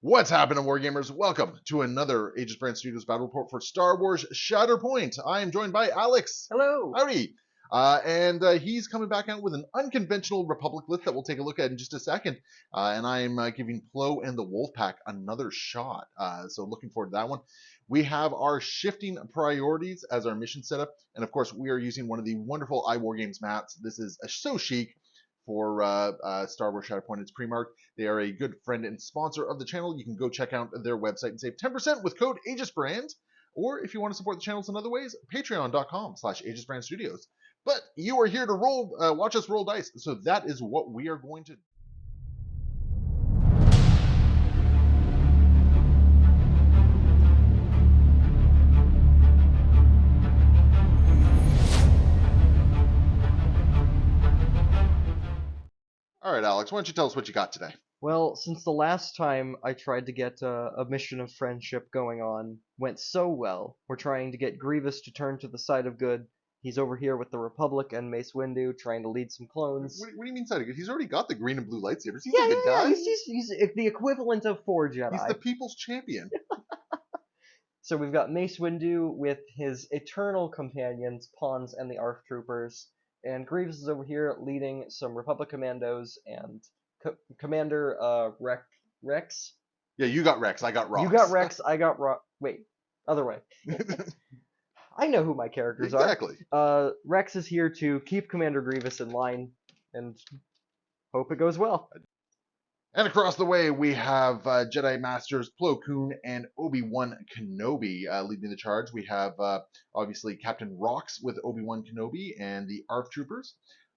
What's happening, Wargamers? Welcome to another Aegis Brand Studios Battle Report for Star Wars Shatterpoint. I am joined by Alex. Hello. Howdy. And he's coming back out with an unconventional Republic list that we'll take a look at in just a second. And I'm giving Plo and the Wolf Pack another shot. So looking forward to that one. We have our shifting priorities as our mission setup. And of course, we are using one of the wonderful iWargames maps. This is so chic for Star Wars Shatterpoint. It's pre-marked. They are a good friend and sponsor of the channel. You can go check out their website and save 10% with code AegisBrand. Or if you want to support the channels in other ways, patreon.com/AegisBrandStudios. But you are here to watch us roll dice. So that is what we are going to do. All right, Alex, why don't you tell us what you got today? Well, since the last time I tried to get a mission of friendship going on went so well, we're trying to get Grievous to turn to the side of good. He's over here with the Republic and Mace Windu trying to lead some clones. What do you mean side of good? He's already got the green and blue lightsabers. He's Yeah, a good guy. He's the equivalent of 4 Jedi. He's the people's champion. So we've got Mace Windu with his eternal companions, Pawns and the ARF troopers. And Grievous is over here leading some Republic commandos and Commander Rex. Yeah, you got Rex, I got Rox. You got Rex, I got Rox. Wait, other way. I know who my characters are. Exactly. Rex is here to keep Commander Grievous in line and hope it goes well. And across the way, we have Jedi Masters Plo Koon and Obiwan Kenobi leading the charge. We have, obviously, Captain Rox with Obi-Wan Kenobi and the ARF Troopers.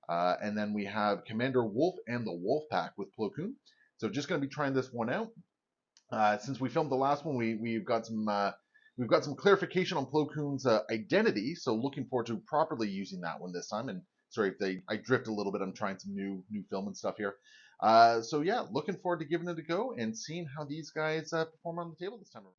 And then we have Commander Wolf and the Wolf Pack with Plo Koon. So just going to be trying this one out. Since we filmed the last one, we've got some clarification on Plo Koon's identity. So looking forward to properly using that one this time. And sorry if I drift a little bit. I'm trying some new film and stuff here. So yeah, looking forward to giving it a go and seeing how these guys perform on the table this time around.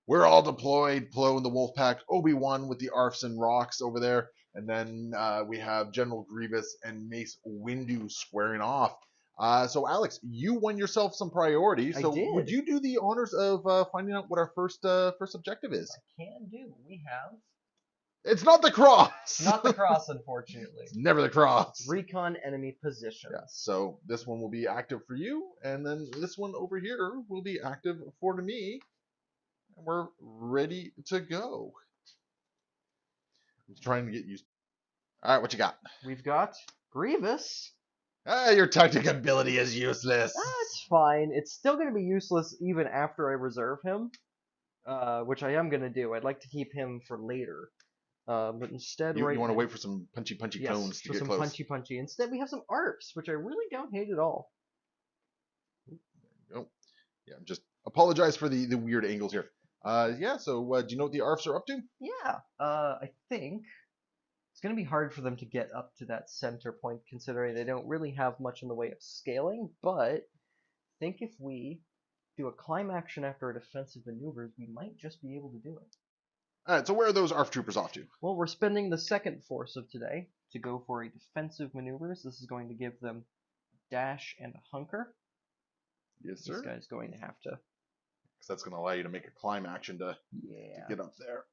We're all deployed, Plo and the Wolfpack, Obi-Wan with the ARFs and Rox over there, and then we have General Grievous and Mace Windu squaring off. So Alex, you won yourself some priority. So I did. Would you do the honors of finding out what our first objective is? I can do. We have... It's not the cross! Not the cross, unfortunately. It's never the cross. Recon enemy positions. Yeah, so this one will be active for you, and then this one over here will be active for me. And we're ready to go. I'm trying to get used. All right, what you got? We've got Grievous. Your tactic ability is useless. That's fine. It's still going to be useless even after I reserve him, which I am going to do. I'd like to keep him for later. But instead, you right want to now, wait for some punchy yes, tones to for get some close. punchy. Instead, we have some ARFs, which I really don't hate at all. There you go. Yeah, just apologize for the weird angles here. Yeah, so do you know what the ARFs are up to? Yeah, I think it's going to be hard for them to get up to that center point, considering they don't really have much in the way of scaling, but I think if we do a climb action after a defensive maneuvers, we might just be able to do it. Alright, so where are those ARF troopers off to? Well, we're spending the second force of today to go for a defensive maneuvers. This is going to give them a dash and a hunker. Yes, sir. This guy's going to have to... Because that's going to allow you to make a climb action to get up there.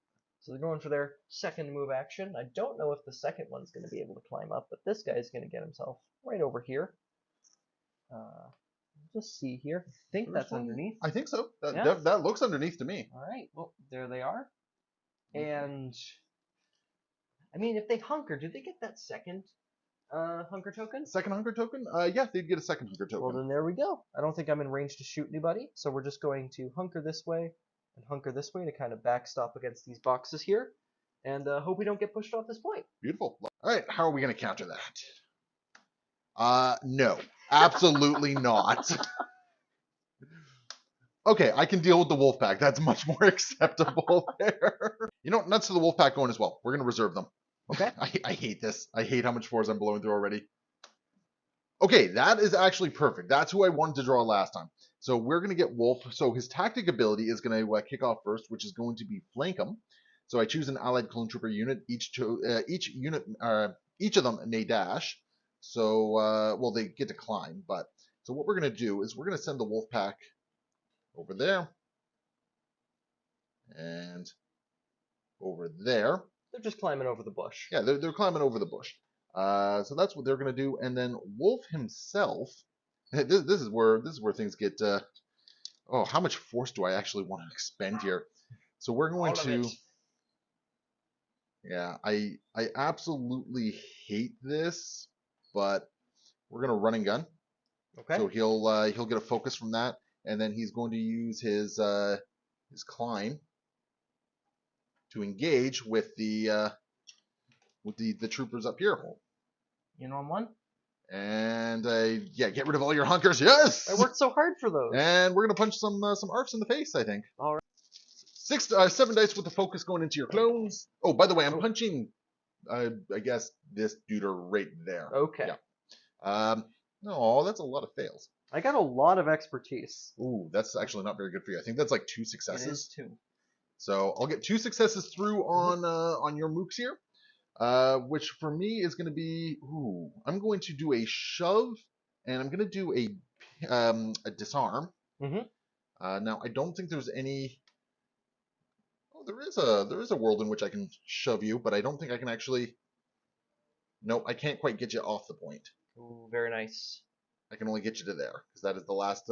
So they're going for their second move action. I don't know if the second one's going to be able to climb up, but this guy's going to get himself right over here. Just see here. I think that's underneath. I think so. Yeah. That looks underneath to me. All right. Well, there they are. And I mean, if they hunker, do they get that second hunker token? Second hunker token? Yeah, they'd get a second hunker token. Well, then there we go. I don't think I'm in range to shoot anybody, so we're just going to hunker this way and hunker this way to kind of backstop against these boxes here, and hope we don't get pushed off this point. Beautiful. All right, how are we going to counter that? No, absolutely not. Okay, I can deal with the wolf pack. That's much more acceptable there. You know what? Nuts to the wolf pack going as well. We're going to reserve them. Okay. I hate this. I hate how much fours I'm blowing through already. Okay, that is actually perfect. That's who I wanted to draw last time. So we're going to get Wolf. So his tactic ability is going to kick off first, which is going to be flank him. So I choose an allied clone trooper unit. Each of them may dash. So well, they get to climb. But so what we're going to do is we're going to send the wolf pack over there and over there. They're just climbing over the bush. Yeah, they're climbing over the bush. So that's what they're going to do. And then Wolf himself. This is where things get. Oh, how much force do I actually want to expend here? So we're going to. Yeah, I absolutely hate this, but we're gonna run and gun. Okay. So he'll get a focus from that, and then he's going to use his climb to engage with the troopers up here. In on one. And yeah, get rid of all your hunkers. Yes. I worked so hard for those. And we're gonna punch some arcs in the face, I think. All right. 7 dice with the focus going into your clones. Oh, by the way, I'm punching. I guess this dude right there. Okay. Yeah. No, that's a lot of fails. I got a lot of expertise. Ooh, that's actually not very good for you. I think that's like 2 successes. It is 2. So I'll get 2 successes through on your mooks here. Which for me is going to be, I'm going to do a shove, and I'm going to do a disarm. Now I don't think there's any. Oh, there is a world in which I can shove you, but I don't think I can actually. Nope, I can't quite get you off the point. Ooh, very nice. I can only get you to there because that is the last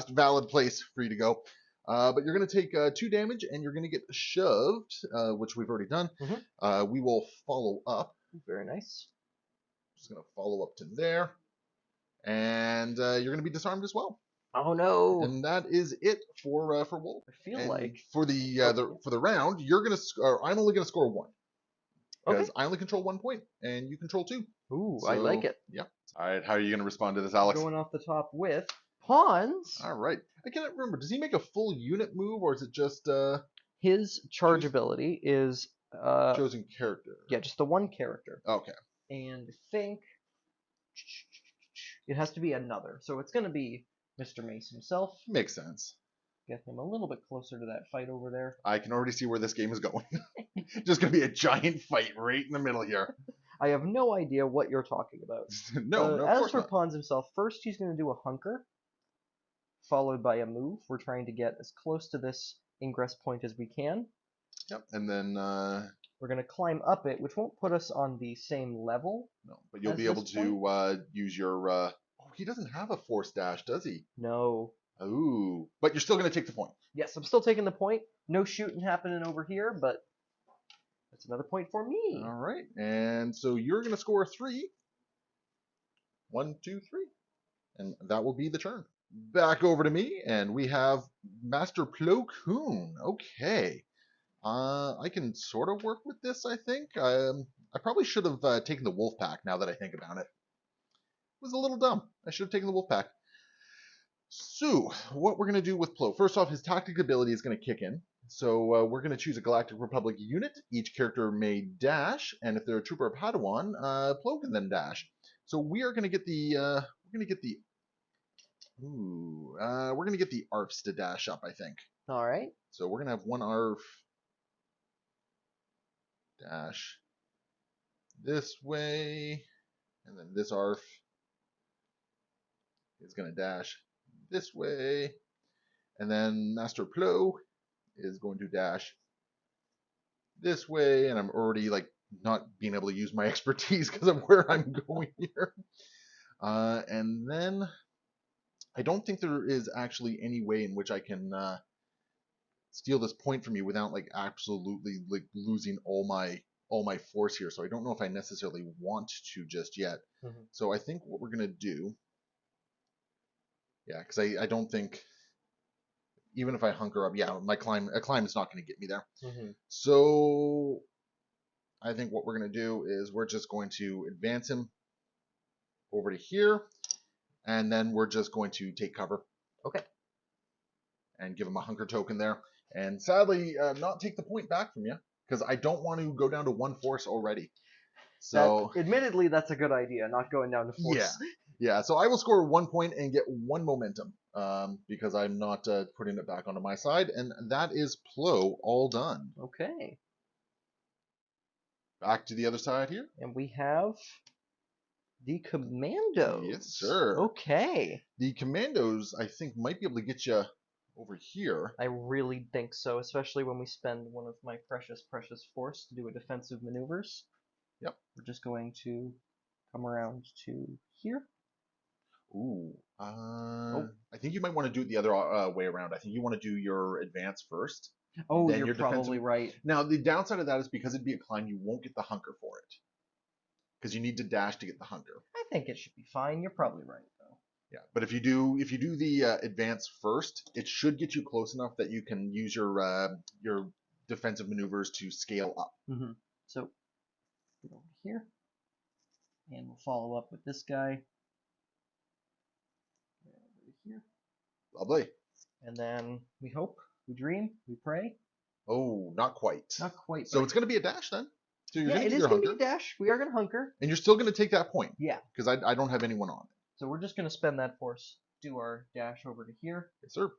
valid place for you to go. But you're going to take 2 damage, and you're going to get shoved, which we've already done. We will follow up. Very nice. Just going to follow up to there. And you're going to be disarmed as well. Oh, no. And that is it for Wolf. I feel like. For the round, you're going to I'm only going to score 1. Because I only control 1 point, and you control 2. Ooh, so, I like it. Yeah. All right, how are you going to respond to this, Alex? Going off the top with pawns. All right. I cannot remember. Does he make a full unit move, or is it just his charge ability is chosen character? Yeah, just the one character. Okay. And I think it has to be another. So it's going to be Mr. Mace himself. Makes sense. Get him a little bit closer to that fight over there. I can already see where this game is going. Just going to be a giant fight right in the middle here. I have no idea what you're talking about. No, as for Pawns himself, first he's going to do a hunker, followed by a move. We're trying to get as close to this ingress point as we can. Yep, and then we're going to climb up it, which won't put us on the same level. No, but you'll be able to use your. Oh, he doesn't have a force dash, does he? No. Ooh, but you're still going to take the point. Yes, I'm still taking the point. No shooting happening over here, but that's another point for me. All right, and so you're going to score 3. 1, 2, 3, and that will be the turn. Back over to me, and we have Master Plo Koon. Okay, I can sort of work with this. I think I probably should have taken the wolf pack. Now that I think about it, it was a little dumb. I should have taken the wolf pack. So, what we're going to do with Plo, first off, his tactic ability is going to kick in. So, we're going to choose a Galactic Republic unit. Each character may dash, and if they're a Trooper of Padawan, Plo can then dash. So, we are going to get the, we're going to get the ARFs to dash up, I think. All right. So, we're going to have one ARF dash this way, and then this ARF is going to dash this way, and then Master Plo is going to dash this way, and I'm already like not being able to use my expertise because of where I'm going here. And then I don't think there is actually any way in which I can steal this point from you without like absolutely like losing all my force here. So I don't know if I necessarily want to just yet. So I think what we're gonna do. Yeah, because I don't think even if I hunker up, yeah, a climb is not going to get me there. Mm-hmm. So I think what we're going to do is we're just going to advance him over to here, and then we're just going to take cover. Okay. And give him a hunker token there. And sadly, not take the point back from you, because I don't want to go down to 1 force already. So, admittedly, that's a good idea, not going down to force. Yeah, so I will score 1 point and get 1 momentum, because I'm not putting it back onto my side. And that is Plo all done. Okay. Back to the other side here. And we have the Commandos. Yes, sir. Okay. The Commandos, I think, might be able to get you over here. I really think so, especially when we spend one of my precious force to do a defensive maneuvers. Yep. We're just going to come around to here. Ooh. I think you might want to do it the other way around. I think you want to do your advance first. Oh, then you're your probably right. Now, the downside of that is because it'd be a climb, you won't get the hunker for it. Because you need to dash to get the hunker. I think it should be fine. You're probably right, though. Yeah, but if you do the advance first, it should get you close enough that you can use your defensive maneuvers to scale up. Mm-hmm. So, get over here. And we'll follow up with this guy. Over here. Lovely. And then we hope, we dream, we pray. Oh, not quite. Not quite. So it's going to be a dash then? So you're yeah, going it to is your going to hunker. be a dash. We are going to hunker. And you're still going to take that point. Yeah. Because I don't have anyone on. So we're just going to spend that force, do our dash over to here. Yes, sir.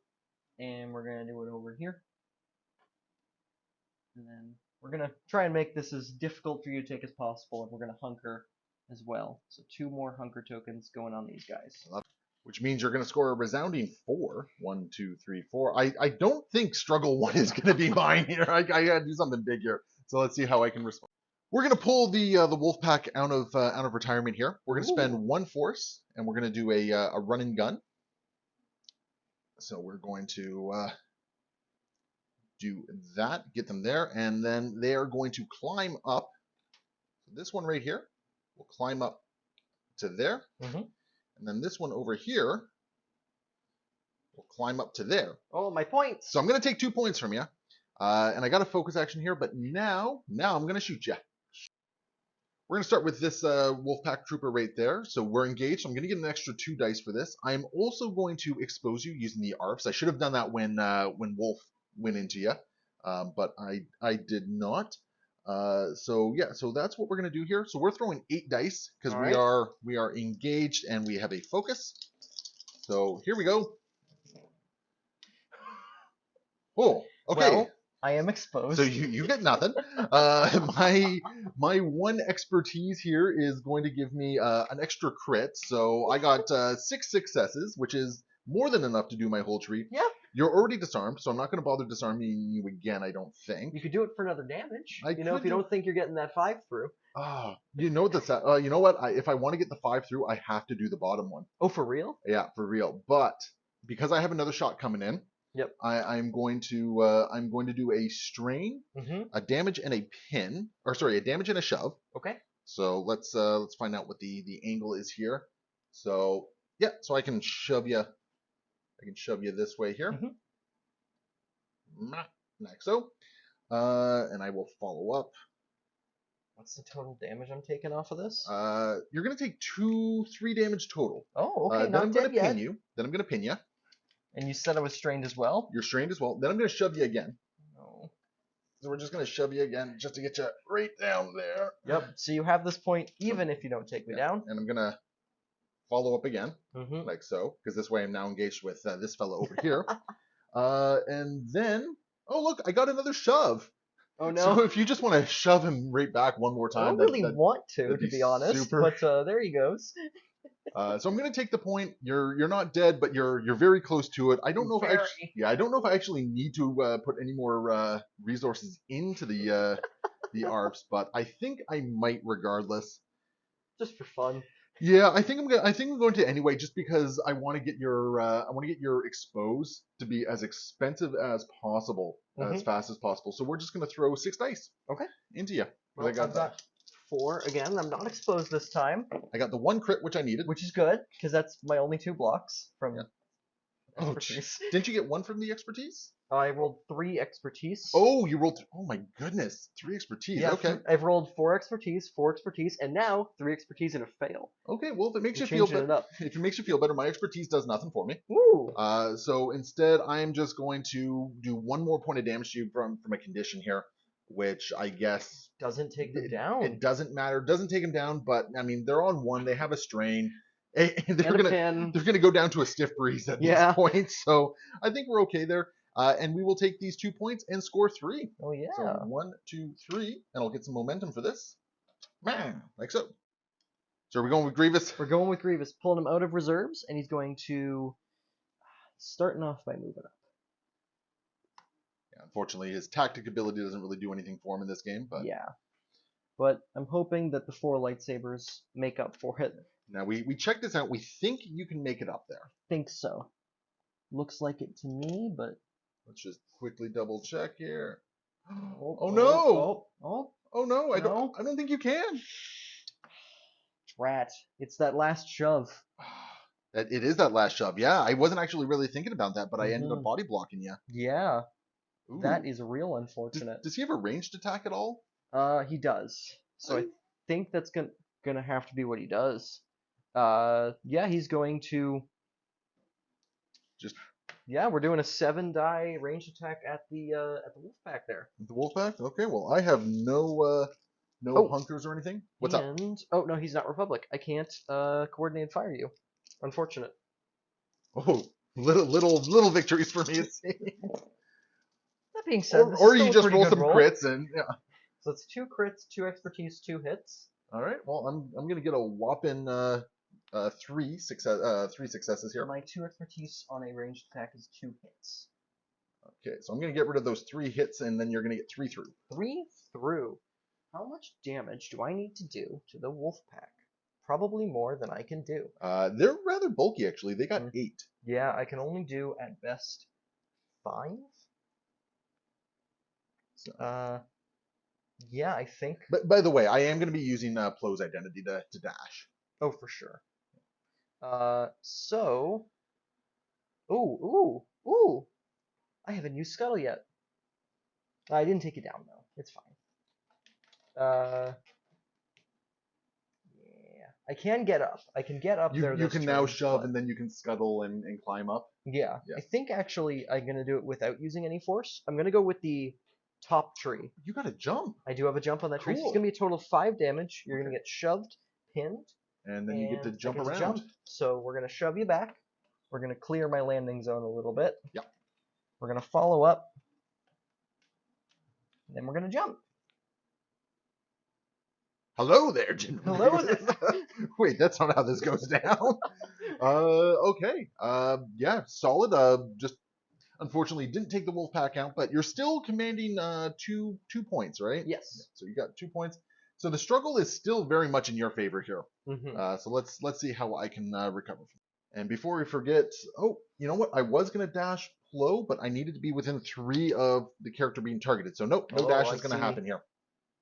And we're going to do it over here. And then we're going to try and make this as difficult for you to take as possible, and we're going to hunker as well. So 2 more hunker tokens going on these guys. Which means you're going to score a resounding 4. 1, 2, 3, 4. I don't think struggle 1 is going to be mine here. I got to do something big here. So let's see how I can respond. We're going to pull the wolf pack out of retirement here. We're going to spend 1 force, and we're going to do a run and gun. So we're going to do that, get them there, and then they are going to climb up. This one right here will climb up to there, and then this one over here will climb up to there. Oh, my points! So I'm going to take 2 points from you, and I got a focus action here, but now I'm going to shoot you. We're going to start with this Wolfpack Trooper right there. So we're engaged. So I'm going to get an extra 2 dice for this. I'm also going to expose you using the ARPs. I should have done that when Wolf went into you, but I did not. So yeah, so that's what we're going to do here. So we're throwing 8 dice because we are engaged and we have a focus. So here we go. Oh, okay. Well, I am exposed. So you get nothing. My 1 expertise here is going to give me an extra crit. So I got 6 successes, which is more than enough to do my whole tree. Yeah. You're already disarmed, so I'm not going to bother disarming you again, I don't think. You could do it for another damage. If you don't think you're getting that 5 through. You know what you know what? If I want to get the 5 through, I have to do the bottom one. Oh, for real? Yeah, for real. But because I have another shot coming in, yep. I'm going to do a strain, a damage and a pin, or sorry, a damage and a shove. Okay. So let's find out what the angle is here. So yeah, so I can shove you. I can shove you this way here. Like so. And I will follow up. What's the total damage I'm taking off of this? You're gonna take 3 damage total. Oh, okay. Then I'm gonna pin you. Then I'm gonna pin you. And you said I was strained as well? You're strained as well. Then I'm gonna shove you again. No. So we're just gonna shove you again just to get you right down there. Yep. So you have this point even if you don't take me down. And I'm gonna follow up again, like so, because this way I'm now engaged with this fellow over here. And then, oh look, I got another shove. Oh no! So if you just want to shove him right back one more time, I don't really want to be honest. Super. But there he goes. So I'm gonna take the point. You're not dead, but you're very close to it. I don't know if I actually need to put any more resources into the ARPs, but I think I might regardless. Just for fun. Yeah, I think I'm going to anyway, just because I want to get your expose to be as expensive as possible, as fast as possible. So we're just gonna throw 6 dice. Okay. Into you. Well, I've got 4 again. I'm not exposed this time. I got the 1 crit which I needed, which is good because that's my only 2 blocks from Oh, expertise. didn't you get one from the expertise? I rolled 3 expertise. Oh, you rolled. Oh my goodness, 3 expertise. Yeah, Okay. I've rolled 4 expertise, 4 expertise, and now 3 expertise and a fail. Okay. Well, if it makes I'm you feel changing it better, up. if it makes you feel better, my expertise does nothing for me. Woo! So instead, I am just going to do 1 more point of damage to you from a condition here, which I guess Doesn't take them down. it doesn't matter. Doesn't take them down, but I mean they're on 1. They have a strain. And And a pin. they're gonna go down to a stiff breeze at Yeah. this point. So I think we're okay there. And we will take these 2 points and score 3. Oh yeah. So 1, 2, 3, and I'll get some momentum for this. Like so. So are we going with Grievous? We're going with Grievous, pulling him out of reserves, and he's going to starting off by moving up. Yeah, unfortunately, his tactic ability doesn't really do anything for him in this game. But yeah. But I'm hoping that the 4 lightsabers make up for it. now we checked this out. We think you can make it up there. Think so. Looks like it to me, but Let's just quickly double check here. oh No! oh, Oh no! no. I don't think you can. Drat! It's that last shove. It is that last shove. Yeah, I wasn't actually really thinking about that, but I ended up body blocking you. Yeah, Ooh. that is real unfortunate. Does he have a ranged attack at all? He does. So I think that's gonna have to be what he does. Yeah, he's going to. Just. Yeah, we're doing a 7-die range attack at the wolf pack there. The wolf pack? Okay, well I have no hunkers or anything. What's up? Oh no, he's not Republic. I can't coordinate fire you. Unfortunate. Oh, little victories for me. It seems. That being said, or you just roll some crits and yeah. So it's 2 crits, 2 expertise, 2 hits. All right. Well, I'm gonna get a whopping 3 successes here. My 2 expertise on a ranged attack is 2 hits. Okay, so I'm gonna get rid of those 3 hits, and then you're gonna get 3 through. 3 through. How much damage do I need to do to the wolf pack? Probably more than I can do. They're rather bulky, actually. They got 8. Yeah, I can only do at best 5. So. Yeah, I think. But by the way, I am going to be using Plo's identity to dash. Oh, for sure. So. Ooh! I haven't used Scuttle yet. I didn't take it down though. It's fine. Yeah, I can get up. I can get up there. You can now shove, and then you can scuttle and climb up. Yeah, I think actually I'm gonna do it without using any force. I'm gonna go with the top tree. You got to jump. I do have a jump on that tree. So Cool. it's gonna be a total of 5 damage. You're gonna get shoved, pinned, and then you get to jump around. Jump. So we're gonna shove you back. We're gonna clear my landing zone a little bit. Yep. We're gonna follow up. And then we're gonna jump. Hello there, General. Hello there. Wait, that's not how this goes down. Okay. Yeah, solid. Just unfortunately didn't take the wolf pack out, but you're still commanding 2 points, right? Yes. So you got 2 points. So the struggle is still very much in your favor here. So let's see how I can recover from it. And before we forget, oh, you know what? I was gonna dash Plo, but I needed to be within 3 of the character being targeted. So nope, no dash is gonna happen here.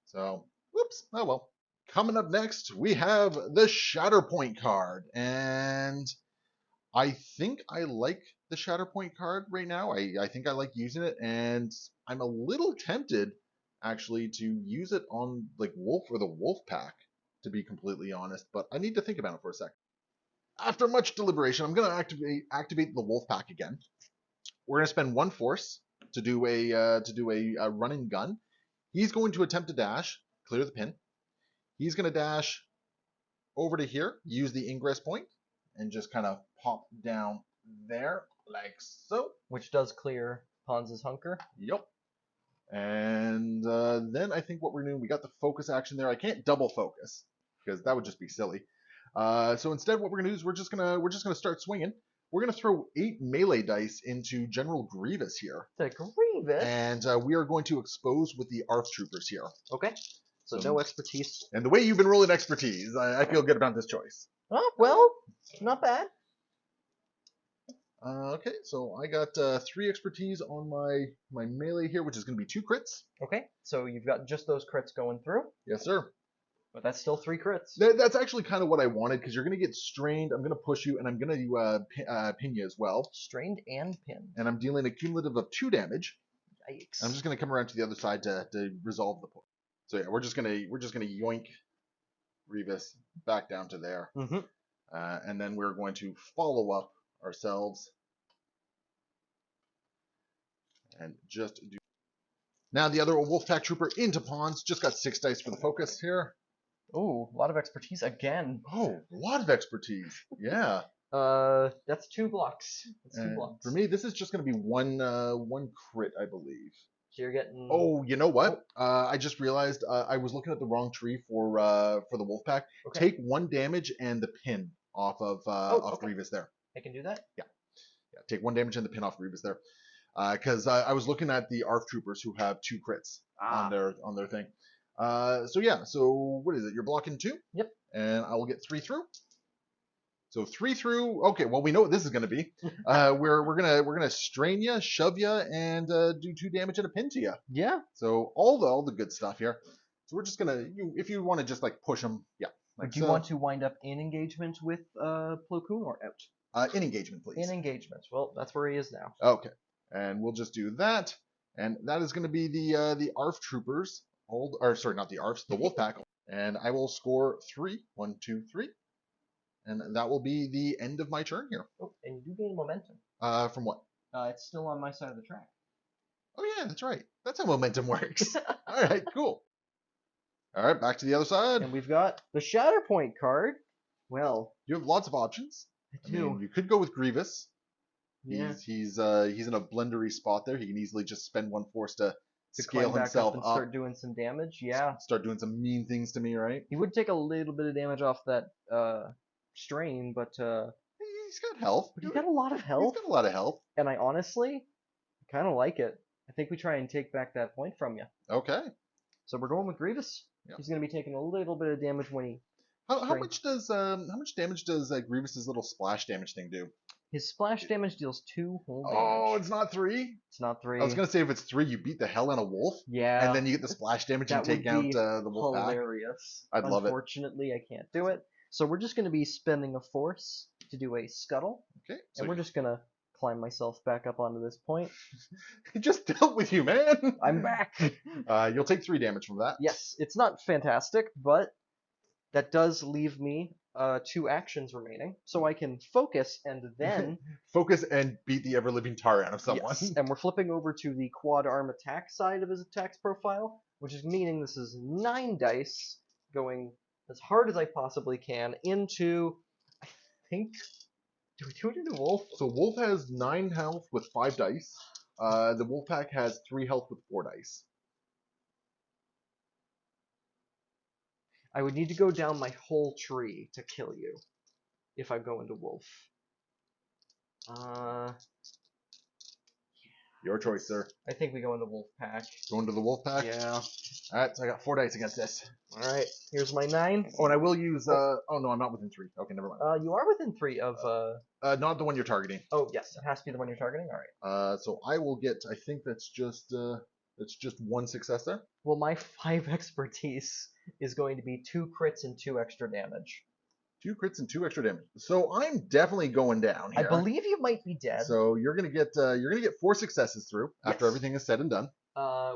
So whoops. Oh well. Coming up next, we have the Shatterpoint card, and I think I like the Shatterpoint card right now. I think I like using it, and I'm a little tempted actually to use it on like Wolf or the Wolf Pack, to be completely honest, but I need to think about it for a second. After much deliberation, I'm going to activate the Wolf Pack again. We're going to spend 1 force to do a run and gun. He's going to attempt to dash, clear the pin. He's going to dash over to here, use the ingress point, and just kind of pop down there like so. Which does clear Hans's hunker. Yep. And then I think what we're doing, we got the focus action there. I can't double focus because that would just be silly. So instead, what we're gonna do is we're just gonna start swinging. We're gonna throw 8 melee dice into General Grievous here. The Grievous. And we are going to expose with the ARF troopers here. Okay. So no expertise. And the way you've been rolling expertise, I feel good about this choice. Oh, well, not bad. Okay, so I got 3 expertise on my melee here, which is going to be 2 crits. Okay, so you've got just those crits going through. Yes, sir. But that's still 3 crits. That's actually kind of what I wanted, because you're going to get strained. I'm going to push you, and I'm going to pin you as well. Strained and pinned. And I'm dealing a cumulative of 2 damage. Yikes. I'm just going to come around to the other side to resolve the point. So yeah, we're just gonna yoink Grievous back down to there, and then we're going to follow up ourselves and just do. Now the other Wolfpack Trooper into pawns, just got 6 dice for the focus here. Ooh, a lot of expertise again. Oh, a lot of expertise. Yeah. That's 2 blocks. That's 2 blocks. For me, this is just going to be one crit, I believe. So you're getting. Oh, you know what? I just realized I was looking at the wrong tree for the Wolfpack. Okay. Take 1 damage and the pin off of Grievous there. I can do that. Yeah. Take 1 damage and the pin off Grievous there. Because I was looking at the ARF troopers who have 2 crits on their thing. So yeah. So what is it? You're blocking 2. Yep. And I will get 3 through. So 3 through. Okay, well we know what this is going to be. We're gonna strain you, shove you, and do 2 damage and a pin to you. Yeah. So all the good stuff here. So we're just gonna, if you want to just like push them, yeah. Like do you want to wind up in engagement with Plo Koon or out? In engagement, please. In engagement. Well, that's where he is now. Okay, and we'll just do that, and that is going to be the ARF troopers. Not the ARFs, the Wolfpack, and I will score 3. 1, 2, 3. And that will be the end of my turn here. Oh, and you do gain momentum. From what? It's still on my side of the track. Oh yeah, that's right. That's how momentum works. All right, cool. All right, back to the other side. And we've got the Shatterpoint card. Well, you have lots of options. I do. mean, you could go with Grievous. Yeah. He's in a blendery spot there. He can easily just spend 1 force to scale back himself up and start doing some damage. Yeah. Start doing some mean things to me, right? He would take a little bit of damage off that strain, but he's got health. He's got a lot of health. He's got a lot of health. And I honestly kind of like it. I think we try and take back that point from you. Okay. So we're going with Grievous. Yep. He's going to be taking a little bit of damage when he. How much damage does Grievous's little splash damage thing do? His splash damage deals 2 whole damage. Oh, it's not 3? It's not 3. I was gonna say if it's 3, you beat the hell out of Wolf. Yeah. And then you get the splash damage and take out the Wolf back. Hilarious. I'd love it. Unfortunately, I can't do it. So we're just gonna be spending a force to do a scuttle. Okay. So and we're just gonna climb myself back up onto this point. I just dealt with you, man. I'm back. You'll take 3 damage from that. Yes, it's not fantastic, but that does leave me 2 actions remaining, so I can focus and then focus and beat the ever-living tar out of someone. Yes, and we're flipping over to the quad arm attack side of his attacks profile, which is meaning this is 9 dice going as hard as I possibly can into, I think, do we do it into Wolf? So Wolf has 9 health with 5 dice. The Wolfpack has 3 health with 4 dice. I would need to go down my whole tree to kill you if I go into Wolf. Your choice, sir. I think we go into Wolfpack. Go into the Wolfpack? Yeah. Alright, so I got 4 dice against this. Alright, here's my 9. Oh, and I will use, oh no, I'm not within 3. Okay, never mind. You are within 3 of, not the one you're targeting. Oh, yes, it has to be the one you're targeting? Alright. So I will get, I think that's just 1 success there. Well, my 5 expertise is going to be 2 crits and 2 extra damage. 2 crits and 2 extra damage. So I'm definitely going down here. I believe you might be dead. So you're gonna get 4 successes through after everything is said and done.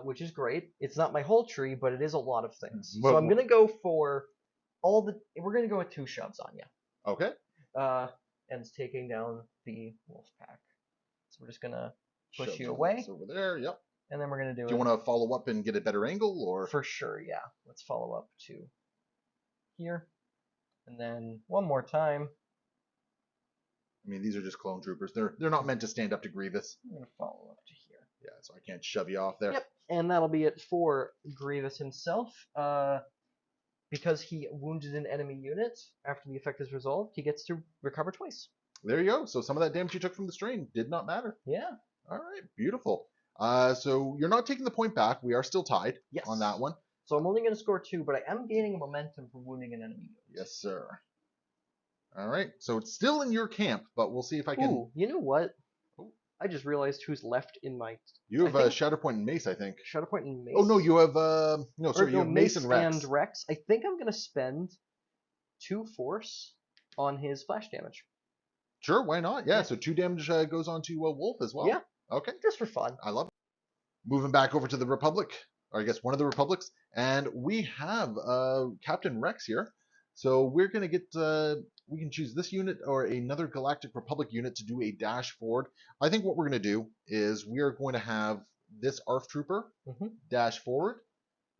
Which is great. It's not my whole tree, but it is a lot of things. So I'm gonna go for we're gonna go with 2 shoves on you. Okay. And it's taking down the Wolfpack. So we're just gonna push you away. Over there. Yep. And then we're gonna do. Do you want to follow up and get a better angle, or? For sure, yeah. Let's follow up to here, and then one more time. I mean, these are just clone troopers. They're not meant to stand up to Grievous. I'm gonna follow up to here. Yeah, so I can't shove you off there. Yep, and that'll be it for Grievous himself. Because he wounded an enemy unit after the effect is resolved, he gets to recover twice. There you go. So some of that damage you took from the strain did not matter. Yeah. All right, beautiful. So you're not taking the point back. We are still tied on that one. So I'm only going to score 2, but I am gaining a momentum from wounding an enemy unit. Yes, sir. All right. So it's still in your camp, but we'll see if I can. Ooh, you know what? I just realized who's left in my. You have I think Shatterpoint and Mace, I think. Shatterpoint and Mace. Oh no, you have no, Or, sorry, you no, have Mace and Rex. and Rex. I think I'm gonna spend 2 force on his flash damage. Sure, why not? Yeah, Yeah. so 2 damage goes on to Wolf as well. Yeah. Okay. Just for fun. I love it. Moving back over to the Republic, or I guess one of the Republics, and we have Captain Rex here. So we're gonna get we can choose this unit or another Galactic Republic unit to do a dash forward. I think what we're gonna do is we are going to have this ARF Trooper dash forward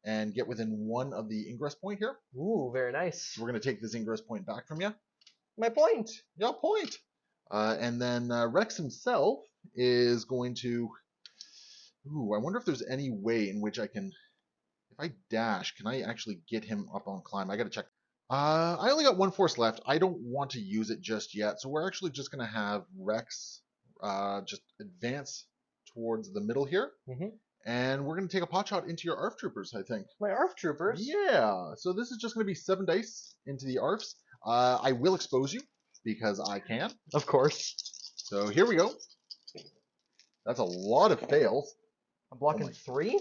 and get within 1 of the ingress point here. Ooh, very nice. So we're gonna take this ingress point back from you. My point. Yeah, point. And then Rex himself is going to. Ooh, I wonder if there's any way in which I can. If I dash, can I actually get him up on climb? I gotta check. I only got 1 force left. I don't want to use it just yet, so we're actually just gonna have Rex just advance towards the middle here, and we're gonna take a pot shot into your ARF troopers. I think. My ARF troopers. Yeah. So this is just gonna be 7 dice into the ARFs. I will expose you because I can. Of course. So here we go. That's a lot of fails. I'm blocking 3.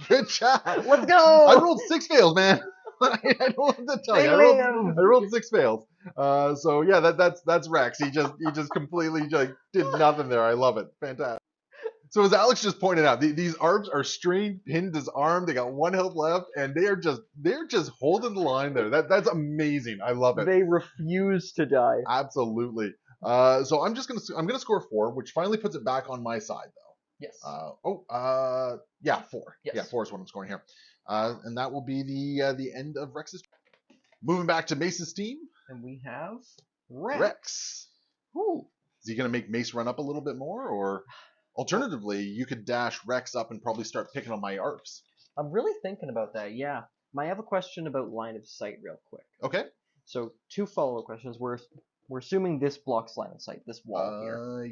Good job. Let's go. I rolled 6 fails, man. I don't want to tell you. I rolled 6 fails. So yeah, that's Rex. He just completely did nothing there. I love it. Fantastic. So as Alex just pointed out, these ARBs are strained, pinned, disarmed. They got 1 health left, and they're just holding the line there. That's amazing. I love it. They refuse to die. Absolutely. So I'm gonna score 4, which finally puts it back on my side though. Yes. Yeah, 4. Yes. Yeah, 4 is what I'm scoring here. And that will be the end of Rex's. Moving back to Mace's team. And we have Rex. Rex. Ooh. Is he gonna make Mace run up a little bit more, or alternatively, you could dash Rex up and probably start picking on my ARPs? I'm really thinking about that. Yeah. I have a question about line of sight, real quick. Okay. So 2 follow-up questions. We're assuming this blocks line of sight, this wall here.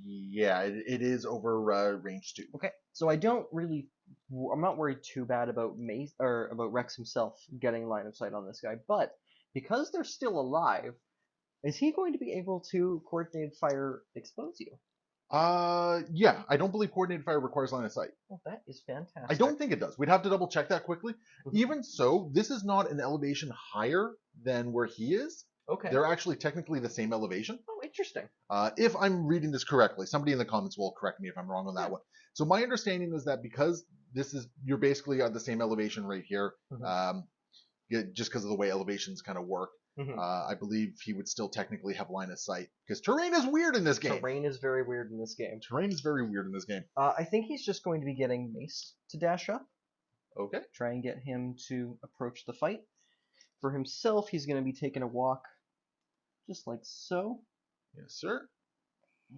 Yeah, it is over range 2. Okay, so I'm not worried too bad about Mace or about Rex himself getting line of sight on this guy, but because they're still alive, is he going to be able to coordinated fire expose you? Yeah, I don't believe coordinated fire requires line of sight. Well, that is fantastic. I don't think it does. We'd have to double check that quickly. Even so, this is not an elevation higher than where he is. Okay. They're actually technically the same elevation. Oh, interesting. If I'm reading this correctly, somebody in the comments will correct me if I'm wrong on that one. So my understanding is that because you're basically at the same elevation right here, just because of the way elevations kind of work, I believe he would still technically have line of sight because terrain is weird in this game. Terrain is very weird in this game. Terrain is very weird in this game. I think he's just going to be getting Mace to dash up. Okay. Try and get him to approach the fight. For himself, he's going to be taking a walk just like so. Yes, sir.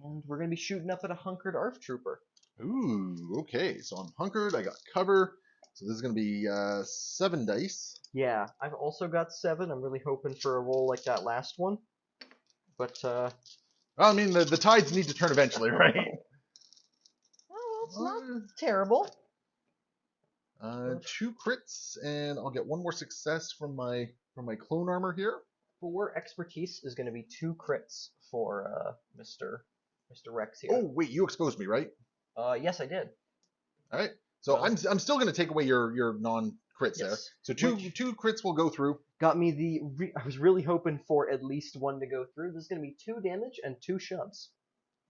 And we're going to be shooting up at a hunkered ARF trooper. Ooh, okay. So I'm hunkered. I got cover. So this is going to be 7 dice. Yeah, I've also got 7. I'm really hoping for a roll like that last one. But, well, I mean, the tides need to turn eventually, right? Well, it's not terrible. 2 crits, and I'll get 1 more success from my clone armor here. 4 expertise is going to be 2 crits for Mr. Rex here. Oh wait, you exposed me, right? Yes, I did. All right. So I'm still going to take away your non crits there. So two crits will go through. Got me I was really hoping for at least 1 to go through. This is going to be 2 damage and 2 shoves.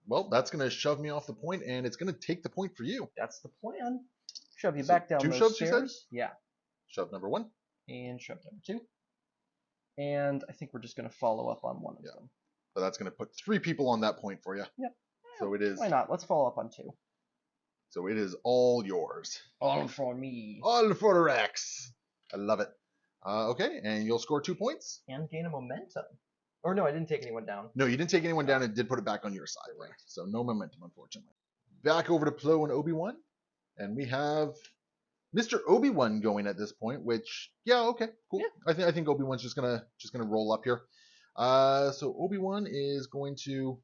Well, that's going to shove me off the point, and it's going to take the point for you. That's the plan. Shove you back down 2 those shoves, stairs. you said? Yeah. Shove number 1. And shove number 2. And I think we're just going to follow up on 1 of them. So that's going to put 3 people on that point for you. Yep. So it is. Why not? Let's follow up on 2. So it is all yours. All for me. All for Rex. I love it. Okay, and you'll score 2 points. And gain a momentum. Or no, I didn't take anyone down. No, you didn't take anyone down and did put it back on your side, right? So no momentum, unfortunately. Back over to Plo and Obiwan. And we have Mr. Obiwan going at this point, which, yeah, okay, cool. Yeah. I think Obiwan's just gonna roll up here. So Obiwan is going to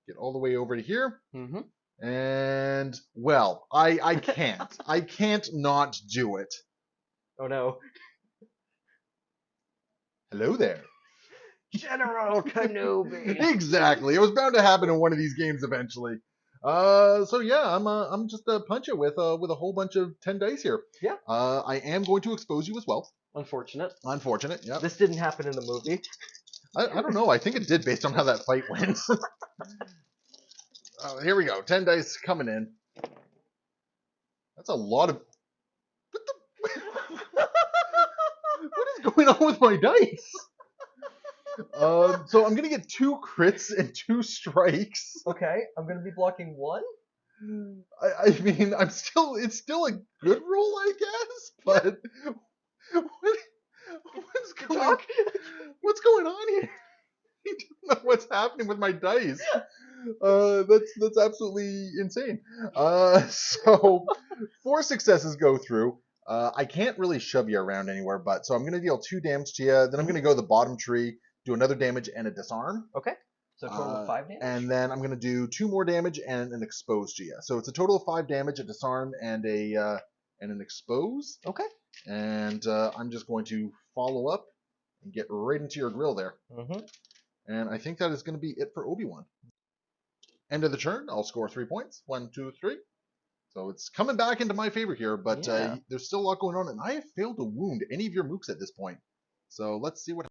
get all the way over to here. And, well, I can't. I can't not do it. Oh, no. Hello there. General Kenobi. Exactly. It was bound to happen in one of these games eventually. So yeah, I'm just punch it with a whole bunch of 10 dice here. Yeah. I am going to expose you as well. Unfortunate. Unfortunate. Yeah. This didn't happen in the movie. I don't know. I think it did based on how that fight went. Here we go. 10 dice coming in. That's a lot of. What the? What is going on with my dice? So I'm gonna get 2 crits and 2 strikes. Okay, I'm gonna be blocking 1. I mean, it's still a good roll, I guess, but what's going on here? I don't know what's happening with my dice. That's absolutely insane. So 4 successes go through. I can't really shove you around anywhere, but so I'm gonna deal 2 damage to you. Then I'm gonna go the bottom tree, do another damage and a disarm. Okay, so a total of 5 damage. And then I'm going to do 2 more damage and an expose to you. So it's a total of 5 damage, a disarm, and an expose. Okay. And I'm just going to follow up and get right into your grill there. Mm-hmm. And I think that is going to be it for Obi-Wan. End of the turn. I'll score 3 points. 1, 2, 3. So it's coming back into my favor here, but there's still a lot going on, and I have failed to wound any of your mooks at this point. So let's see what.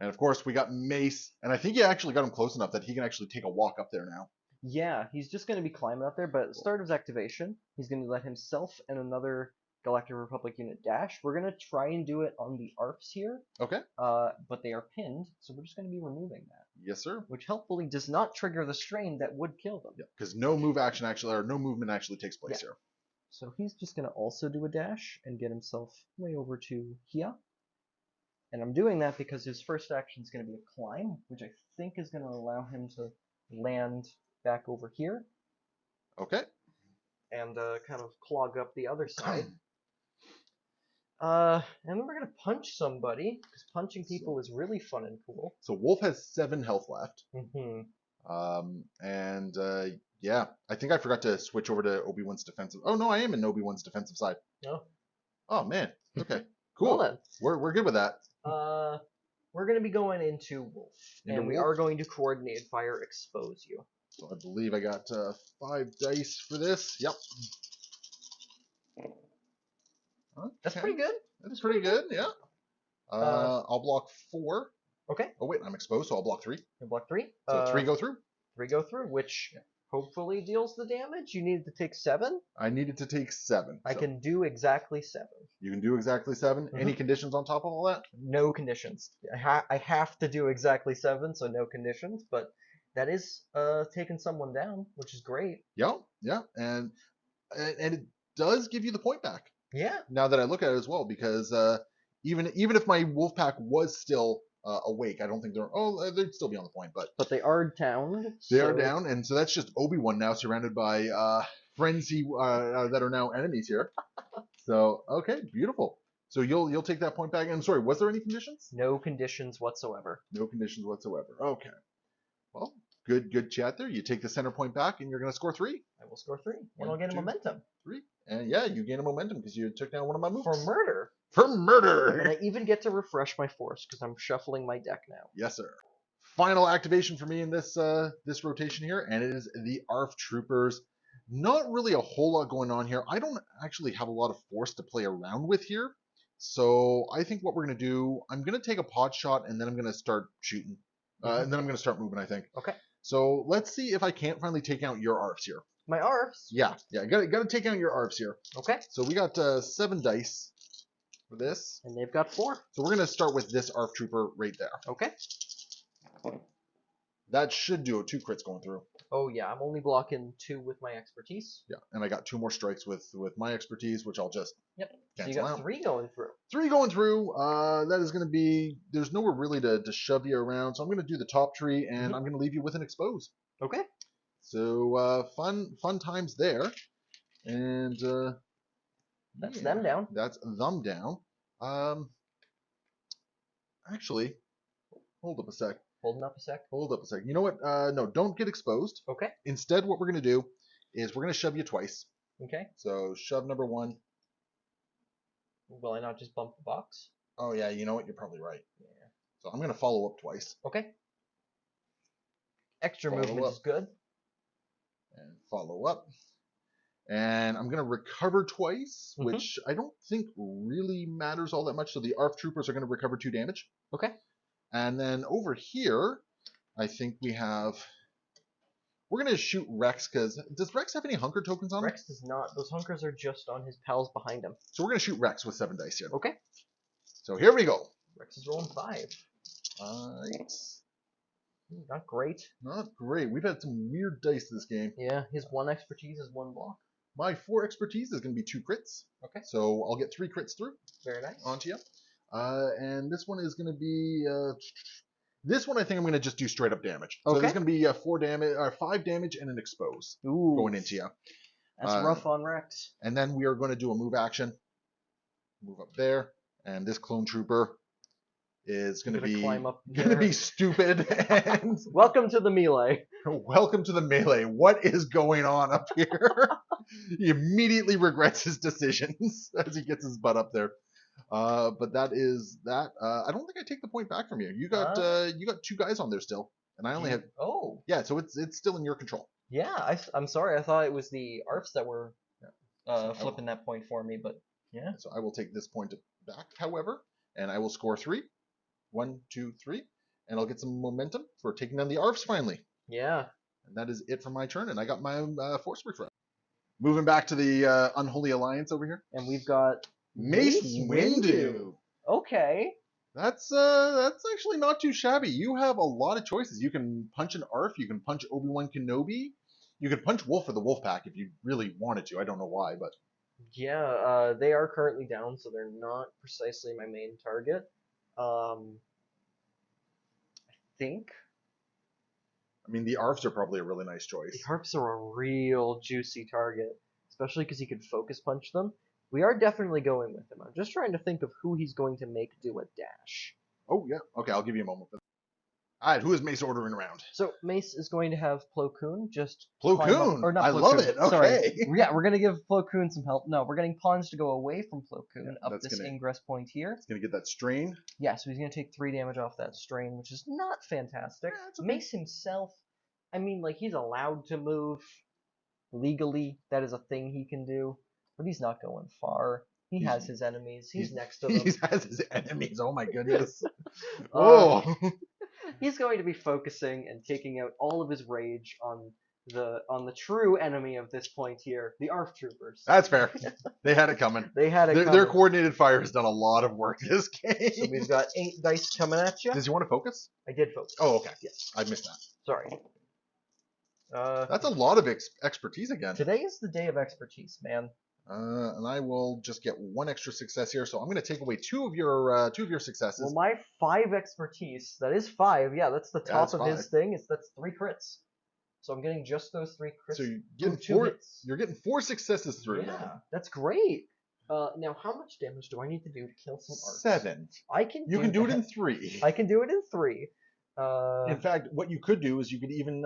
And of course, we got Mace, and I think you actually got him close enough that he can actually take a walk up there now. Yeah, he's just going to be climbing up there, but at the start of his activation, he's going to let himself and another Galactic Republic unit dash. We're going to try and do it on the ARFs here. Okay. But they are pinned, so we're just going to be removing that. Yes, sir. Which helpfully does not trigger the strain that would kill them. Yeah, because no movement actually takes place here. So he's just going to also do a dash and get himself way over to here. And I'm doing that because his first action is going to be a climb, which I think is going to allow him to land back over here. Okay. And kind of clog up the other side. And then we're going to punch somebody, because punching people is really fun and cool. So Wolf has 7 health left. Mm-hmm. Yeah, I think I forgot to switch over to Obi-Wan's defensive. Oh, no, I am in Obi-Wan's defensive side. Oh. Oh, man. Okay. Cool. Well then. We're good with that. We're going to be going into Wolf, and we are going to coordinated fire expose you. So I believe I got 5 dice for this. Yep. Okay. That's pretty good. That's pretty good, yeah. I'll block 4. Okay. Oh, wait, I'm exposed, so I'll block 3. You block 3. So 3 go through? 3 go through, which hopefully deals the damage. You needed to take 7. I needed to take 7. I can do exactly 7. You can do exactly 7? Mm-hmm. Any conditions on top of all that? No conditions. I have to do exactly 7, so no conditions, but that is taking someone down, which is great. Yeah, and it does give you the point back. Yeah. Now that I look at it as well, because even if my wolf pack was still awake, I don't think they'd still be on the point, but they are downed. They are down, and so that's just Obi-Wan now surrounded by friends that are now enemies here. So okay, beautiful. So you'll take that point back. And I'm sorry, was there any conditions? No conditions whatsoever. No conditions whatsoever. Okay. Well, good chat there. You take the center point back, and you're going to score 3. I will score 3, and I'll get a momentum. 3, and yeah, you gain a momentum because you took down one of my moves for murder. For murder. And I even get to refresh my force because I'm shuffling my deck now. Yes, sir. Final activation for me in this this rotation here, and it is the ARF Troopers. Not really a whole lot going on here. I don't actually have a lot of force to play around with here. So I think what we're going to do, I'm going to take a pot shot, and then I'm going to start shooting. And then I'm going to start moving, I think. Okay. So let's see if I can't finally take out your ARFs here. My ARFs? Yeah. Got to take out your ARFs here. Okay. So we got 7 dice for this. And they've got 4. So we're going to start with this ARF Trooper right there. Okay. That should do it. 2 crits going through. Oh yeah, I'm only blocking 2 with my expertise. Yeah, and I got 2 more strikes with my expertise, which I'll just cancel. So you got out. 3 going through. 3 going through. That is going to be. There's nowhere really to shove you around, so I'm going to do the top tree, and I'm going to leave you with an expose. Okay. So fun times there, and that's them down. That's them down. Actually, hold up a sec. Holding up a sec. Hold up a sec. You know what? No, don't get exposed. Okay. Instead, what we're going to do is we're going to shove you twice. Okay. So shove number 1. Will I not just bump the box? Oh, yeah. You know what? You're probably right. Yeah. So I'm going to follow up twice. Okay. Extra Follow movement up. is good. And follow up. And I'm going to recover twice, which I don't think really matters all that much. So the ARF troopers are going to recover 2 damage. Okay. And then over here, I think we have... We're going to shoot Rex, because... Does Rex have any hunker tokens on him? Rex does not. Those hunkers are just on his pals behind him. So we're going to shoot Rex with 7 dice here. Okay. So here we go. Rex is rolling 5. Alright. Not great. Not great. We've had some weird dice this game. Yeah, his 1 expertise is 1 block. My 4 expertise is going to be 2 crits. Okay. So I'll get 3 crits through. Very nice. Onto you. And this one is going to be... this one I think I'm going to just do straight up damage. So there's going to be 5 damage and an expose going into you. That's rough on Rex. And then we are going to do a move action. Move up there. And this clone trooper is going to be stupid. And welcome to the melee. Welcome to the melee. What is going on up here? He immediately regrets his decisions as he gets his butt up there. But that is that. I don't think I take the point back from you. You got 2 guys on there still, and I only have. Oh. Yeah, so it's still in your control. Yeah, I'm sorry. I thought it was the ARFs that were flipping that point for me, but yeah. So I will take this point back, however, and I will score 3. 1, 2, 3, and I'll get some momentum for taking down the ARFs finally. Yeah. And that is it for my turn, and I got my force refresh. Moving back to the Unholy Alliance over here. And we've got Mace Windu. Okay. That's actually not too shabby. You have a lot of choices. You can punch an ARF, you can punch Obiwan Kenobi, you could punch Wolf for the Wolf Pack if you really wanted to. I don't know why, but yeah, they are currently down, so they're not precisely my main target. I think. I mean, the ARFs are probably a really nice choice. The ARFs are a real juicy target, especially because he could focus punch them. We are definitely going with him. I'm just trying to think of who he's going to make do a dash. Oh, yeah. Okay, I'll give you a moment for that. All right, who is Mace ordering around? So Mace is going to have Plo Koon just Plo Koon? Or not I Plo love Koon. It. Okay. Sorry. Yeah, we're going to give Plo Koon some help. No, we're getting pawns to go away from Plo Koon up this ingress point here. It's going to get that strain. Yeah, so he's going to take 3 damage off that strain, which is not fantastic. Yeah, okay. Mace himself, I mean, like, he's allowed to move legally. That is a thing he can do. But he's not going far. He has his enemies. He's next to them. He has his enemies. Oh my goodness. Oh. He's going to be focusing and taking out all of his rage on the true enemy of this point here, the ARF troopers. That's fair. They had it coming. They had it coming. Their coordinated fire has done a lot of work this game. So we've got 8 dice coming at you. Did you want to focus? I did focus. Oh, okay. Yes. I missed that. Sorry. That's a lot of expertise again. Today is the day of expertise, man. And I will just get 1 extra success here, so I'm going to take away 2 of your successes. Well, my 5 expertise, that is 5. Yeah, that's the top of his thing. That's 3 crits. So I'm getting just those 3 crits. So you're getting 4 hits. You're getting 4 successes through. Yeah, now. That's great. Now, how much damage do I need to do to kill some ARFs? 7. You can do it in 3. I can do it in 3. In fact, what you could do is you could even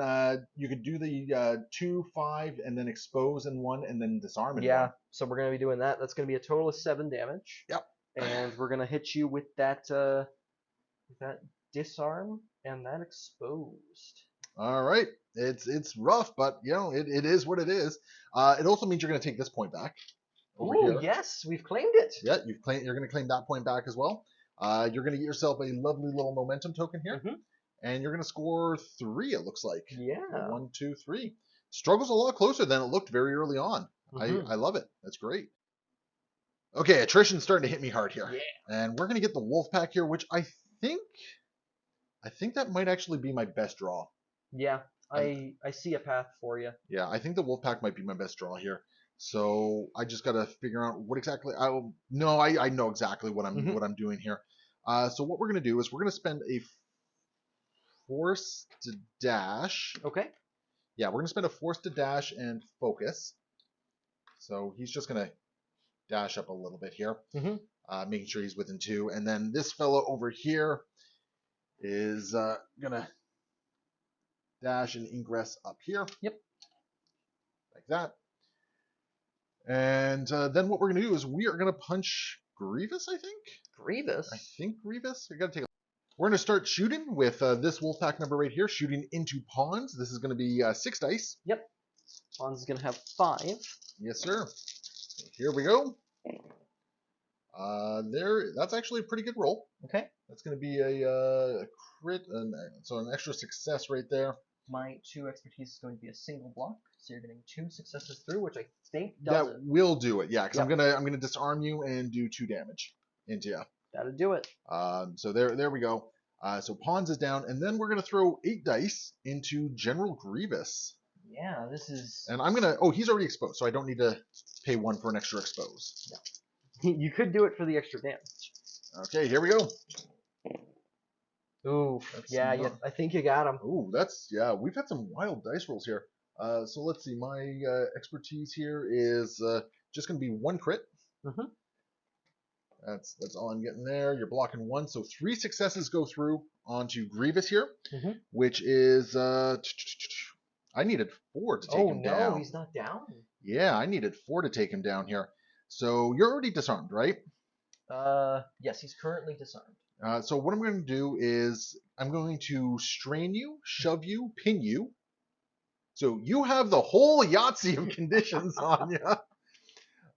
you could do the 2, 5, and then expose in 1, and then disarm in 1. Yeah, so we're gonna be doing that. That's gonna be a total of 7 damage. Yep. And we're gonna hit you with that disarm and that exposed. All right, it's rough, but you know it is what it is. It also means you're gonna take this point back. Oh yes, we've claimed it. Yeah, you're gonna claim that point back as well. You're gonna get yourself a lovely little momentum token here. Mm-hmm. And you're going to score 3, it looks like. Yeah. 1, 2, 3. Struggle's a lot closer than it looked very early on. Mm-hmm. I love it. That's great. Okay, attrition's starting to hit me hard here. Yeah. And we're going to get the Wolf Pack here, which I think that might actually be my best draw. Yeah, I see a path for you. Yeah, I think the Wolf Pack might be my best draw here. So I just got to figure out what exactly I know exactly what I'm doing here. So what we're going to do is we're going to spend a force to dash. Okay. Yeah, we're going to spend a force to dash and focus. So he's just going to dash up a little bit here, making sure he's within 2. And then this fellow over here is going to dash and ingress up here. Yep. Like that. And then what we're going to do is we are going to punch Grievous, I think. Grievous? I think Grievous. I got to take a We're going to start shooting with this wolf pack number right here, shooting into pawns. This is going to be 6 dice. Yep. Pawns is gonna have 5. Yes, sir. Here we go. That's actually a pretty good roll. Okay. That's going to be a crit, so an extra success right there. My 2 expertise is going to be a single block, so you're getting 2 successes through, which I think does That will do it, yeah, because Yep. I'm gonna disarm you and do 2 damage into you. That'll do it. So there we go. So pawns is down, and then we're gonna throw 8 dice into General Grievous. Yeah, this is. And I'm gonna. Oh, he's already exposed, so I don't need to pay 1 for an extra expose. You could do it for the extra damage. Okay, here we go. Oof. Yeah, I think you got him. Ooh, we've had some wild dice rolls here. So let's see. My expertise here is just gonna be 1 crit. Mm-hmm. That's all I'm getting there. You're blocking 1, so 3 successes go through onto Grievous here, which is I needed 4 to take him down. Oh no, he's not down. Yeah, I needed 4 to take him down here. So you're already disarmed, right? Yes, he's currently disarmed. So what I'm going to do is I'm going to strain you, shove you, pin you. So you have the whole Yahtzee of conditions on you.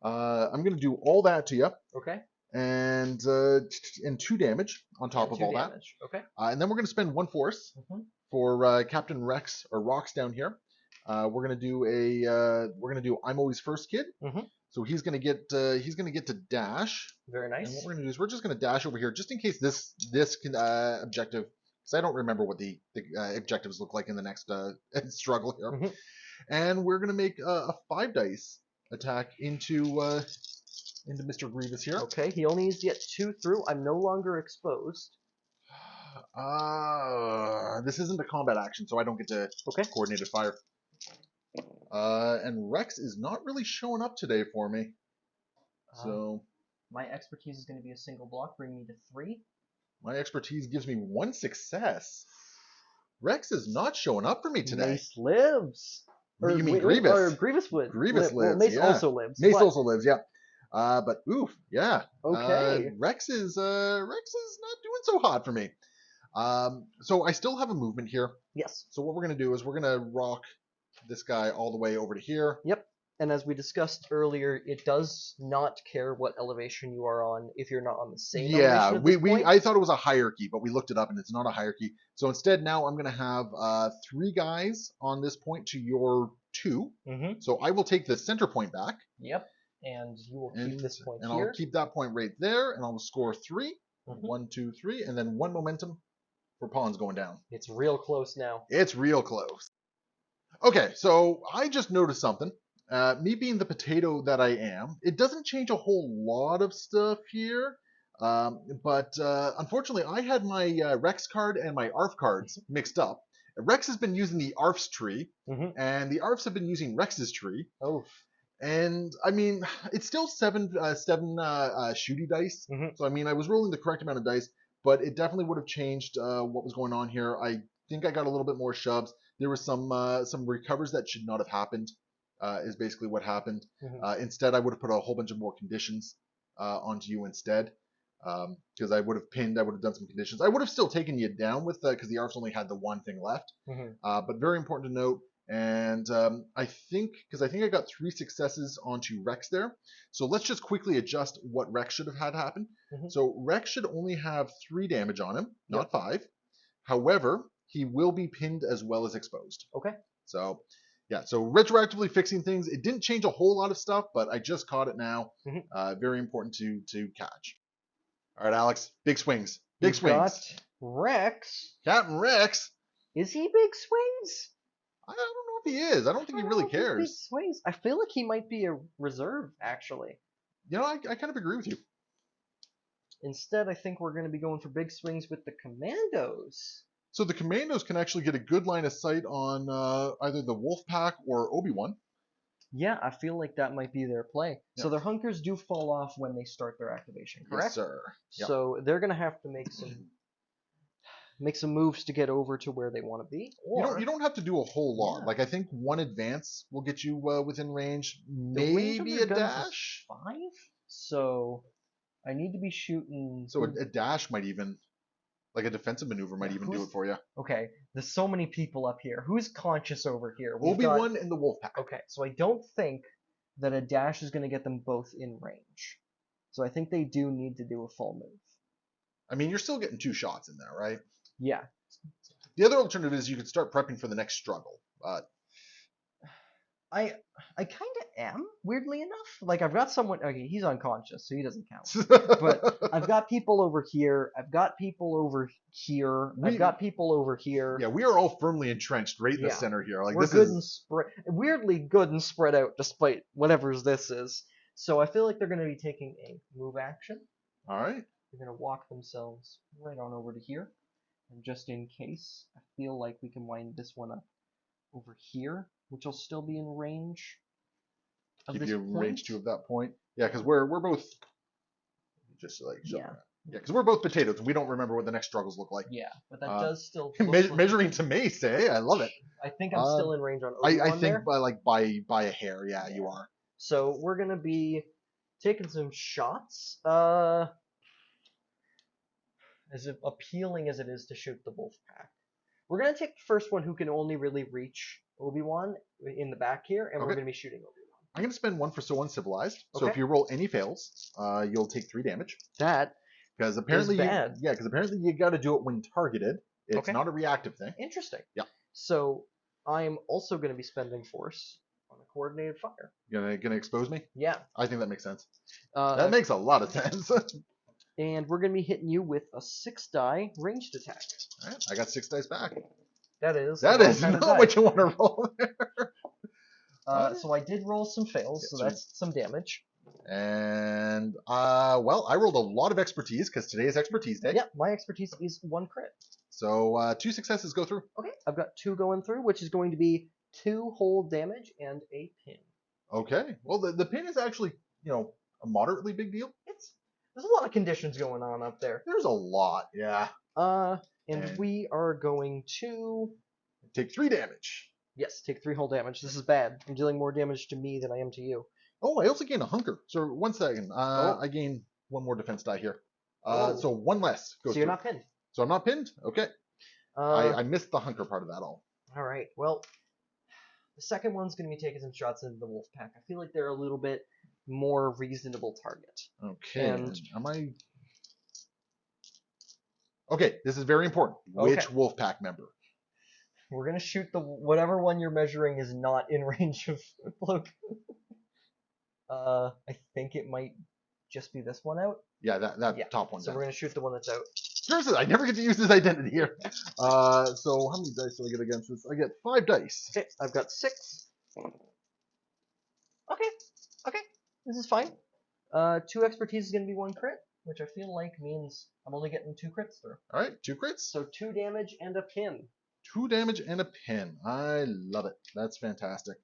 I'm going to do all that to you. Okay. And 2 damage on top of all damage. that. Okay. And then we're going to spend 1 force for Captain Rex or Rox down here. We're going to do I'm always first kid. So he's going to get to dash. Very nice. And what we're going to do is we're just going to dash over here just in case this objective, because I don't remember what the objectives look like in the next struggle here. And we're going to make a 5 dice attack into Mr. Grievous here. Okay, he only needs to get 2 through. I'm no longer exposed. This isn't a combat action, so I don't get to coordinated fire. And Rex is not really showing up today for me. So my expertise is going to be a single block, bring me to 3. My expertise gives me 1 success. Rex is not showing up for me today. Mace lives. You mean Grievous? Or Grievous would. Grievous lives. Well, Mace also lives. Mace also lives, yeah. But oof, yeah. Okay. Rex is not doing so hot for me. So I still have a movement here. Yes. So what we're gonna do is we're gonna rock this guy all the way over to here. Yep. And as we discussed earlier, it does not care what elevation you are on if you're not on the same elevation at this point. I thought it was a hierarchy, but we looked it up and it's not a hierarchy. So instead now I'm gonna have 3 guys on this point to your 2. So I will take the center point back. Yep. And you will keep this point and here. I'll keep that point right there, and I'll score 3. 1, 2, 3, and then 1 momentum for pawns going down. It's real close now. It's real close. Okay, so I just noticed something. Me being the potato that I am, it doesn't change a whole lot of stuff here. But unfortunately, I had my Rex card and my ARF cards mixed up. Rex has been using the ARF's tree, and the ARFs have been using Rex's tree. Oh. And I mean, it's still 7 shooty dice. So I mean, I was rolling the correct amount of dice, but it definitely would have changed what was going on here. I think I got a little bit more shoves. There was some recovers that should not have happened. Is basically what happened. Instead, I would have put a whole bunch of more conditions onto you instead. Because I would have pinned, I would have done some conditions. I would have still taken you down with because the ARFs only had the 1 thing left. But very important to note. And I think I got 3 successes onto Rex there. So let's just quickly adjust what Rex should have had happen. So Rex should only have 3 damage on him, not 5. However, he will be pinned as well as exposed. Okay. So yeah, so retroactively fixing things. It didn't change a whole lot of stuff, but I just caught it now. Very important to catch. All right, Alex, big swings. Big swings. Got Rex. Captain Rex. Is he big swings? I don't know if he is. I don't think he really cares. Big swings. I feel like he might be a reserve, actually. You know, I kind of agree with you. Instead, I think we're going to be going for big swings with the Commandos. So the Commandos can actually get a good line of sight on either the Wolfpack or Obiwan. Yeah, I feel like that might be their play. Yeah. So their hunkers do fall off when they start their activation, correct? Yes, sir. Yep. So they're going to have to make some moves to get over to where they want to be. Or, you don't have to do a whole lot. Yeah. Like I think 1 advance will get you within range. Maybe a dash. 5. So I need to be shooting. So a dash might even. Like a defensive maneuver might even do it for you. Okay, there's so many people up here. Who's conscious over here? We've Obi-Wan and the Wolfpack. Okay, so I don't think that a dash is going to get them both in range. So I think they do need to do a full move. I mean, you're still getting 2 shots in there, right? Yeah. The other alternative is you could start prepping for the next struggle. I kind of am, weirdly enough. Like, I've got someone... Okay, he's unconscious, so he doesn't count. But I've got people over here. I've got people over here. I've got people over here. Yeah, we are all firmly entrenched right in the center here. Like, we're good and weirdly good and spread out, despite whatever this is. So I feel like they're going to be taking a move action. All right. They're going to walk themselves right on over to here. And just in case, I feel like we can wind this one up over here, which will still be in range. Keep you in range 2 of that point. Yeah, because we're both just like because we're both potatoes and we don't remember what the next struggles look like. Yeah, but that does still measuring to mace, eh? I love it. I think I'm still in range on Obiwan I think by a hair, yeah, you are. So we're gonna be taking some shots. As appealing as it is to shoot the Wolfpack, we're gonna take the first one who can only really reach Obiwan in the back here, and we're gonna be shooting Obiwan. I'm gonna spend 1 for so uncivilized. So if you roll any fails, you'll take 3 damage. That because apparently is bad. because apparently you got to do it when targeted. It's not a reactive thing. Interesting. Yeah. So I'm also gonna be spending force on a coordinated fire. Gonna expose me? Yeah. I think that makes sense. That makes a lot of sense. And we're going to be hitting you with a 6-die ranged attack. All right, I got 6 dice back. That is not what you want to roll there. So I did roll some fails, so that's some damage. And, well, I rolled a lot of expertise, because today is expertise day. Yeah, my expertise is 1 crit. So 2 successes go through. Okay, I've got 2 going through, which is going to be 2 whole damage and a pin. Okay, well, the pin is actually, a moderately big deal. There's a lot of conditions going on up there. There's a lot, yeah. And we are going to... Take 3 damage. Yes, take 3 whole damage. This is bad. I'm dealing more damage to me than I am to you. Oh, I also gain a hunker. So 1 second. I gain 1 more defense die here. So 1 less goes So you're not pinned. So I'm not pinned? Okay. I missed the hunker part of that all. All right. Well, the second one's going to be taking some shots into the Wolfpack. I feel like they're a little bit more reasonable target. Okay. And okay, this is very important. Which Wolfpack member? We're gonna shoot whatever one you're measuring is not in range of Plo Koon. I think it might just be this one out. Yeah, that top one. So we're gonna shoot the one that's out. Seriously, I never get to use his identity here. So how many dice do I get against this? I get 5 dice. Okay, I've got 6. Okay, this is fine. 2 expertise is gonna be 1 crit, which I feel like means I'm only getting 2 crits through. All right, 2 crits. So 2 damage and a pin. 2 damage and a pin. I love it. That's fantastic.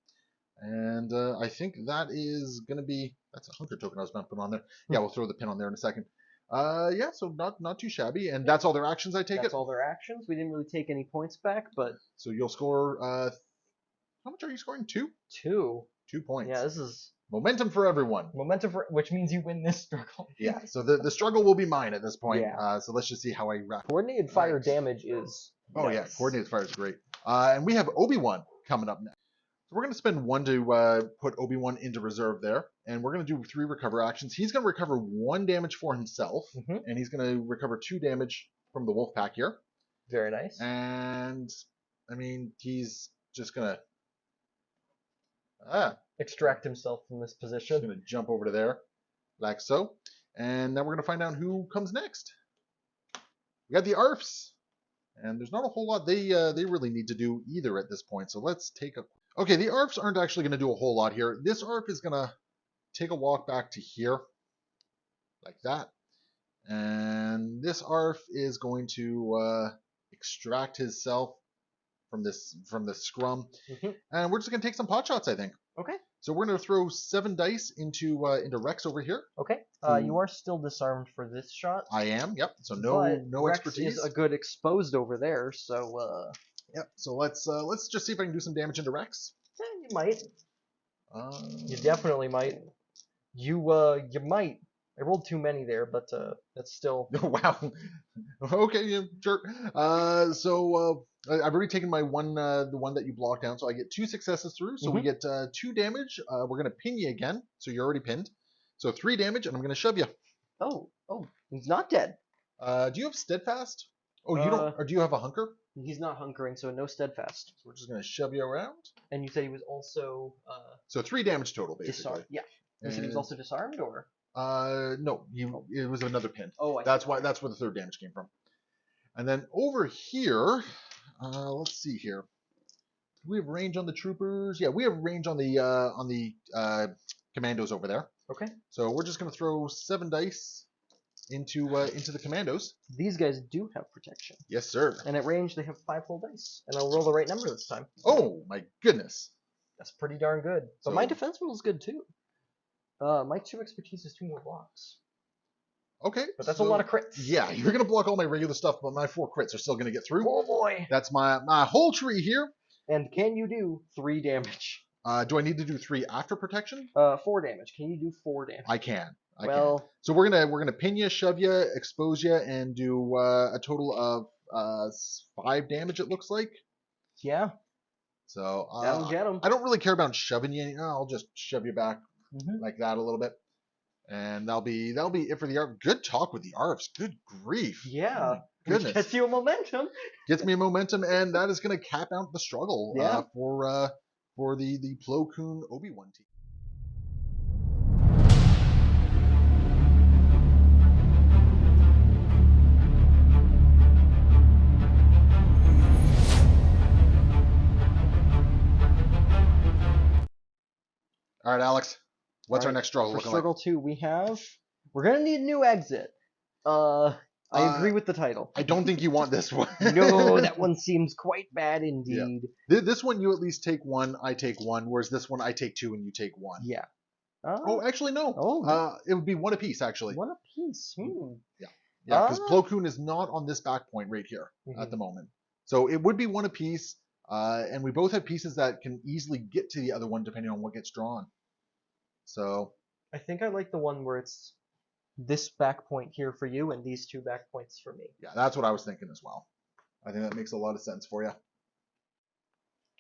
And I think that is going to be... That's a hunker token I was going to put on there. Yeah, we'll throw the pin on there in a second. Yeah, so not too shabby. And that's all their actions, I take it? That's all their actions. We didn't really take any points back, but... So you'll score... how much are you scoring? 2? 2. 2 points. Yeah, this is... Momentum for everyone. Which means you win this struggle. Yeah, so the struggle will be mine at this point. Yeah. So let's just see how I wrap. Coordinated fire damage is... Oh, nice. Yeah, coordinated fire is great. And we have Obi-Wan coming up next. So we're going to spend 1 to put Obi-Wan into reserve there. And we're going to do 3 recover actions. He's going to recover 1 damage for himself. And he's going to recover 2 damage from the Wolfpack here. Very nice. And, I mean, he's just going to... extract himself from this position. He's going to jump over to there, like so. And then we're going to find out who comes next. We got the ARFs. And there's not a whole lot they really need to do either at this point. So let's take a... Okay, the ARFs aren't actually going to do a whole lot here. This ARF is going to take a walk back to here, like that. And this ARF is going to extract himself from this scrum. And we're just going to take some pot shots, I think. Okay. So we're going to throw 7 dice into Rex over here. Okay. You are still disarmed for this shot. I am. Yep. So no Rex expertise. Is a good exposed over there. So. Yep. So let's just see if I can do some damage into Rex. Yeah, you might. You definitely might. You might. I rolled too many there, but that's still. Wow. Okay, yeah, sure. I've already taken my one, the one that you blocked down, so I get 2 successes through. So we get 2 damage. We're gonna pin you again, so you're already pinned. So 3 damage, and I'm gonna shove you. Oh, he's not dead. Do you have steadfast? Oh, you don't. Or do you have a hunker? He's not hunkering, so no steadfast. So we're just gonna shove you around. And you said he was also So 3 damage total, basically. disarmed. Yeah. You said he was also disarmed, or? No, it was another pin. Oh, I That's see. why. That's where the 3rd damage came from. And then over here, let's see here. Do we have range on the troopers? Yeah, we have range on the commandos over there. Okay. So we're just gonna throw 7 dice into the commandos. These guys do have protection. Yes, sir. And at range, they have 5 whole dice. And I'll roll the right number this time. Oh my goodness. That's pretty darn good. But So- my defense roll is good too. My 2 expertise is 2 more blocks. Okay. But that's a lot of crits. Yeah, you're gonna block all my regular stuff, but my 4 crits are still gonna get through. Oh boy. That's my whole tree here. And can you do 3 damage? Do I need to do 3 after protection? 4 damage. Can you do 4 damage? I can. I well, can. So we're gonna pin you, shove you, expose you, and do a total of 5 damage. It looks like. yeah. So That'll get him. I don't really care about shoving you. I'll just shove you back like that a little bit, and that'll be it for the ARF. Good talk with the ARFs. Good grief. Yeah. Goodness. Which gets you a momentum. Gets me a momentum, and that is going to cap out the struggle Yeah. For the Plo Koon Obiwan team. All right, Alex. What's our next struggle For looking struggle 2, we're gonna need a new exit. I agree with the title. I don't think you want this one. No, that one seems quite bad indeed. This one you at least take 1, I take 1, whereas this one I take 2 and you take 1. Yeah. Oh, actually no. Oh. It would be 1 apiece actually. 1 apiece. Yeah, because Plo Koon is not on this back point right here at the moment. So it would be 1 apiece, and we both have pieces that can easily get to the other one depending on what gets drawn. So I think I like the one where it's this back point here for you and these 2 back points for me. yeah, that's what I was thinking as well. I think that makes a lot of sense for you.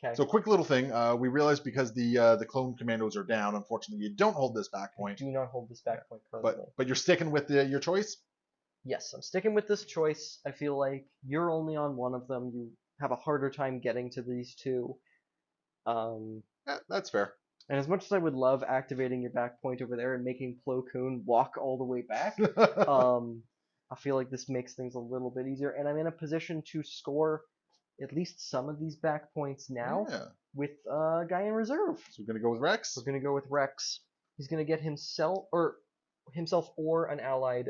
Okay. So quick little thing, we realized because the clone commandos are down, unfortunately you don't hold this back I point. do not hold this back point currently. But you're sticking with your choice? Yes, I'm sticking with this choice. I feel like you're only on one of them. You have a harder time getting to these 2. Yeah, that's fair. And as much as I would love activating your back point over there and making Plo Koon walk all the way back, I feel like this makes things a little bit easier. And I'm in a position to score at least some of these back points now with a guy in reserve. So we're going to go with Rex? We're going to go with Rex. He's going to get himself or an allied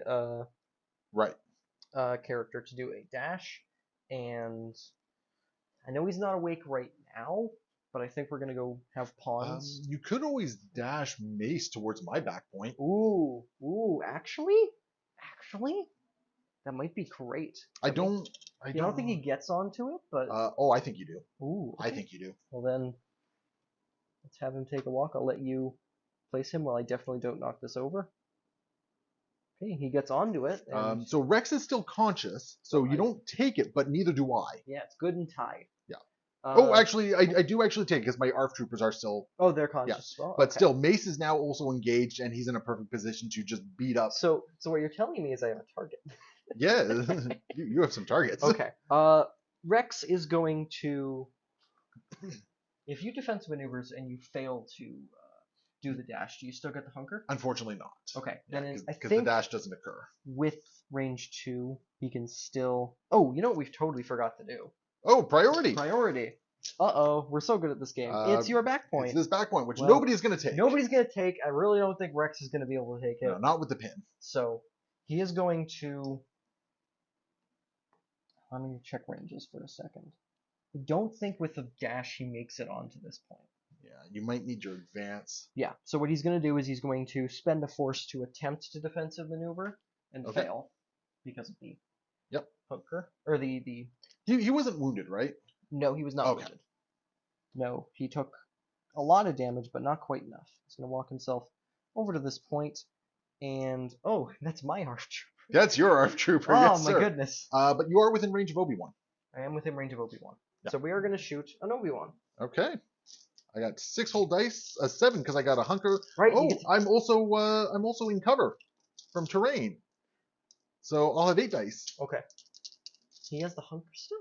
character to do a dash. And I know he's not awake right now, but I think we're going to go have pawns. You could always dash Mace towards my back point. Ooh, actually, that might be great. I don't think he gets onto it, but I think you do. ooh, okay. I think you do. Well then, let's have him take a walk. I'll let you place him while I definitely don't knock this over. Okay, he gets onto it. And So Rex is still conscious, so you don't take it, but neither do I. yeah, it's good and tied. Yeah. Actually, I do actually take it because my ARF troopers are still. Oh, they're conscious as well. But okay. still, Mace is now also engaged, and he's in a perfect position to just beat up. So what you're telling me is I have a target. Yeah, you have some targets. Okay. Rex is going to. If you defensive maneuvers and you fail to do the dash, do you still get the hunker? Unfortunately not. Okay, then because the dash doesn't occur. With range 2, he can still. Oh, you know what we've totally forgot to do? Oh, priority. Priority. Uh-oh, we're so good at this game. It's your back point. It's this back point, which nobody's going to take. Nobody's going to take. I really don't think Rex is going to be able to take it. No, not with the pin. So, he is going to. Let me check ranges for a second. I don't think with the dash he makes it onto this point. Yeah, you might need your advance. Yeah, so what he's going to do is he's going to spend a force to attempt to defensive maneuver and fail because of the hunker. Or the... He wasn't wounded, right? No, he was not wounded. No, he took a lot of damage, but not quite enough. He's going to walk himself over to this point, And oh, that's my ARF trooper. That's your ARF trooper, Oh yes, my sir. goodness. But you are within range of Obi-Wan. I am within range of Obiwan. Yeah. So we are going to shoot an Obiwan. Okay. I got 6 whole dice, 7 because I got a hunker. Right. Oh, I'm also in cover from terrain. So I'll have 8 dice. Okay. He has the hunker still?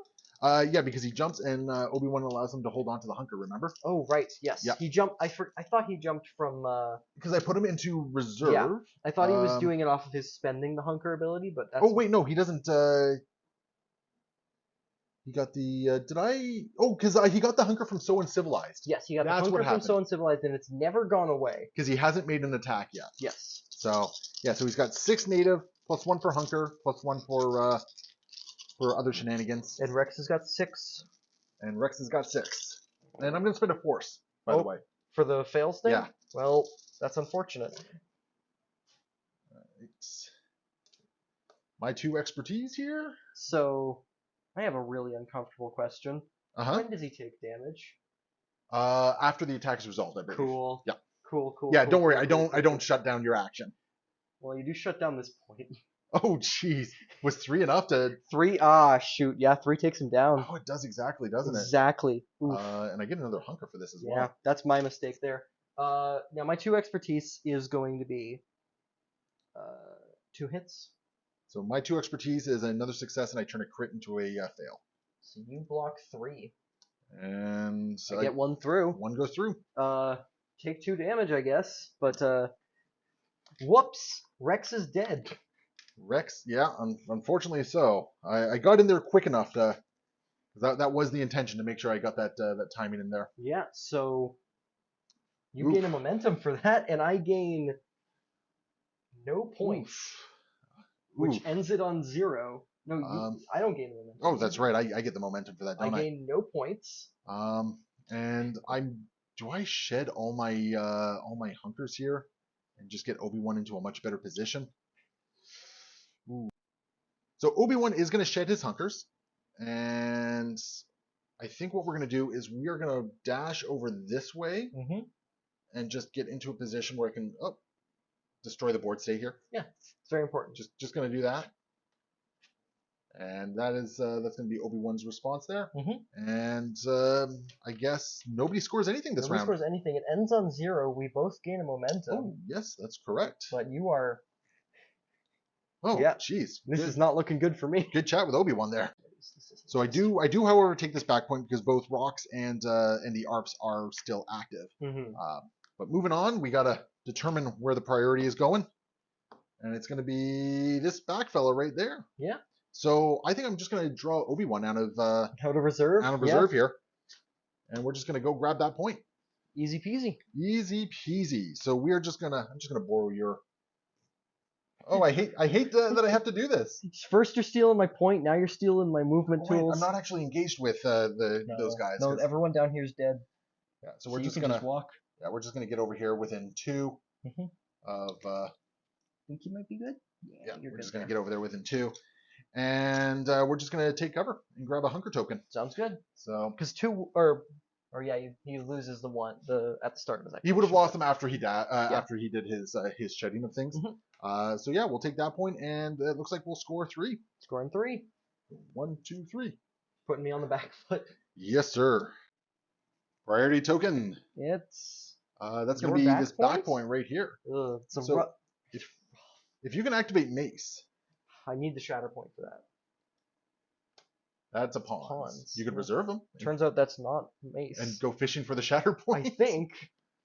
Yeah, because he jumps and Obi-Wan allows him to hold on to the hunker, remember? Oh, right. Yes. Yeah. He jumped. I thought he jumped from. Because I put him into reserve. Yeah. I thought he was doing it off of his spending the hunker ability, but that's. Oh wait, no, he doesn't. He got the. Did I? Oh, because he got the hunker from So Uncivilized. Yes, he got That's the what hunker from happened. So Uncivilized, and it's never gone away. Because he hasn't made an attack yet. Yes. So yeah, so he's got 6 native, +1 for hunker, +1 for other shenanigans. And Rex has got 6. And Rex has got 6. And I'm gonna spend a force, by the way. For the fails thing? Yeah. Well, that's unfortunate. It's my 2 expertise here. So, I have a really uncomfortable question. Uh-huh. When does he take damage? After the attack is resolved, I believe. Cool. Yeah. Cool. Yeah, cool, don't worry. cool, I don't shut down your action. Well, you do shut down this point. Oh, jeez. Was 3 enough to? 3. Ah, shoot. Yeah, 3 takes him down. Oh, it does exactly, doesn't it? Exactly. Oof. And I get another hunker for this as Yeah, well. that's my mistake there. Now my 2 expertise is going to be 2 hits. So my 2 expertise is another success, and I turn a crit into a fail. So you block 3. And I get 1 through. 1 goes through. Take 2 damage, I guess. But whoops, Rex is dead. Rex, yeah, unfortunately so. I got in there quick enough to. That was the intention, to make sure I got that timing in there. Yeah. So you Oof. gain a momentum for that, and I gain no points, which Oof. ends it on 0. No, I don't gain momentum. Oh, that's right. I get the momentum for that, don't I? gain no points. And do I shed all my hunkers here and just get Obi-Wan into a much better position? Ooh. So Obi-Wan is going to shed his hunkers, and I think what we're going to do is we are going to dash over this way and just get into a position where I can destroy the board. Stay here. Yeah, it's very important. Just going to do that. And that's going to be Obi-Wan's response there. And I guess nobody scores anything this round. Nobody scores anything. It ends on 0. We both gain a momentum. Oh, yes, that's correct. But you are. Oh, yeah. Jeez. This is not looking good for me. Good chat with Obi-Wan there. So I do, however, take this back point because both rocks and the ARPs are still active. But moving on, we gotta determine where the priority is going, and it's gonna be this back fella right there. Yeah. So I think I'm just gonna draw Obi-Wan out of reserve. here, and we're just gonna go grab that point. Easy peasy. Easy peasy. So I'm just gonna borrow your. Oh, I hate that I have to do this. First you're stealing my point, now you're stealing my movement tools. I'm not actually engaged with those guys. No, everyone down here is dead. Yeah, so we're you just can gonna just walk. Yeah, we're just gonna get over here within 2 of. Think you might be good. Yeah, we're just gonna get over there within 2, and we're just gonna take cover and grab a hunker token. Sounds good. So because 2 or yeah, he loses the 1 at the start of his activation. He would have lost them after he after he did his shedding of things. So yeah, we'll take that point, and it looks like we'll score 3. Scoring 3. 1, 2, 3. Putting me on the back foot. Yes, sir. Priority token. It's that's going to be this back point right here. So if you can activate Mace, I need the Shatterpoint for that. That's a pawns. You could reserve them. Turns out that's not Mace. And go fishing for the Shatterpoint. I think.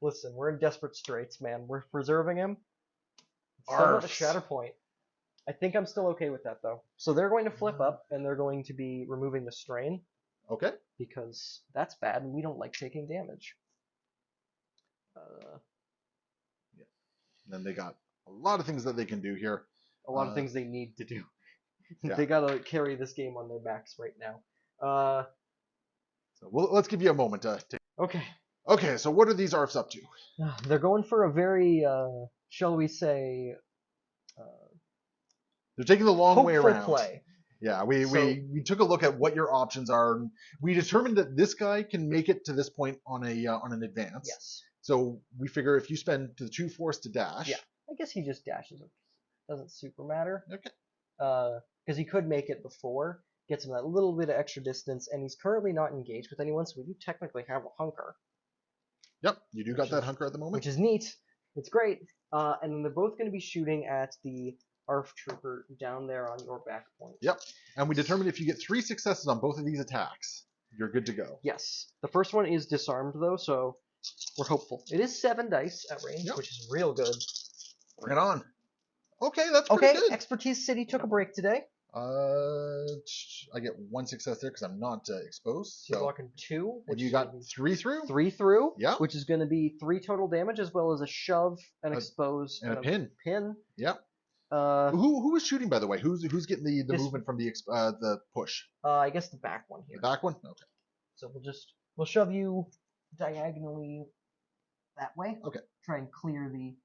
Listen, we're in desperate straits, man. We're preserving him. Still not a Shatterpoint. I think I'm still okay with that, though. So they're going to flip up, and they're going to be removing the strain. Okay. Because that's bad, and we don't like taking damage. Yeah. And then they got a lot of things that they can do here. A lot of things they need to do. Yeah. They gotta carry this game on their backs right now. So let's give you a moment to take. Okay. Okay, so what are these ARFs up to? They're going for a very, shall we say, they're taking the long way around. Play. Yeah, we took a look at what your options are. And we determined that this guy can make it to this point on an advance. Yes. So we figure if you spend the 2 force to dash, I guess he just dashes. Doesn't super matter. Okay. Because he could make it before, gets him that little bit of extra distance, and he's currently not engaged with anyone, so we do technically have a hunker. Yep, you do got that hunker at the moment. Which is neat. It's great. And then they're both going to be shooting at the ARF trooper down there on your back point. Yep. And we determined if you get 3 successes on both of these attacks, you're good to go. Yes. The first one is disarmed, though, so we're hopeful. It is 7 dice at range, which is real good. Bring it on. Okay, that's pretty good. Expertise City took a break today. I get 1 success there because I'm not exposed. So you're blocking 2. And you got 3 through? 3 through. Yeah. Which is going to be 3 total damage, as well as a shove, an expose, and a pin. Yep. Who was shooting, by the way? Who's getting the movement from the push? I guess the back one here. The back one? Okay. So we'll shove you diagonally that way. Okay. Try and clear the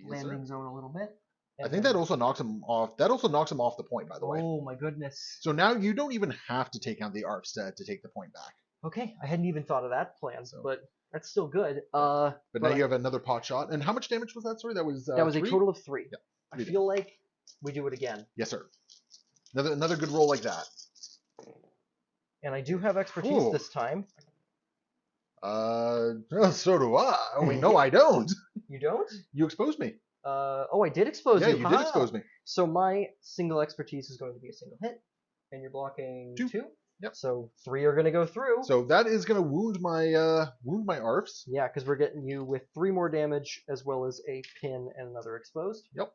landing zone a little bit. I think that also knocks him off. That also knocks him off the point, by the way. Oh my goodness. So now you don't even have to take out the ARPs to take the point back. Okay, I hadn't even thought of that plan, but that's still good. But now you have another pot shot. And how much damage was that? Sorry, that was 3? A total of 3. Yeah, I feel like we do it again. Yes, sir. Another good roll like that. And I do have expertise this time. So do I. Wait, no, I don't. You don't? You exposed me. I did expose you. Yeah, you did expose me. So my single expertise is going to be a single hit, and you're blocking 2. Yep. So 3 are going to go through. So that is going to wound my ARFs. Yeah, because we're getting you with 3 more damage as well as a pin and another exposed. Yep.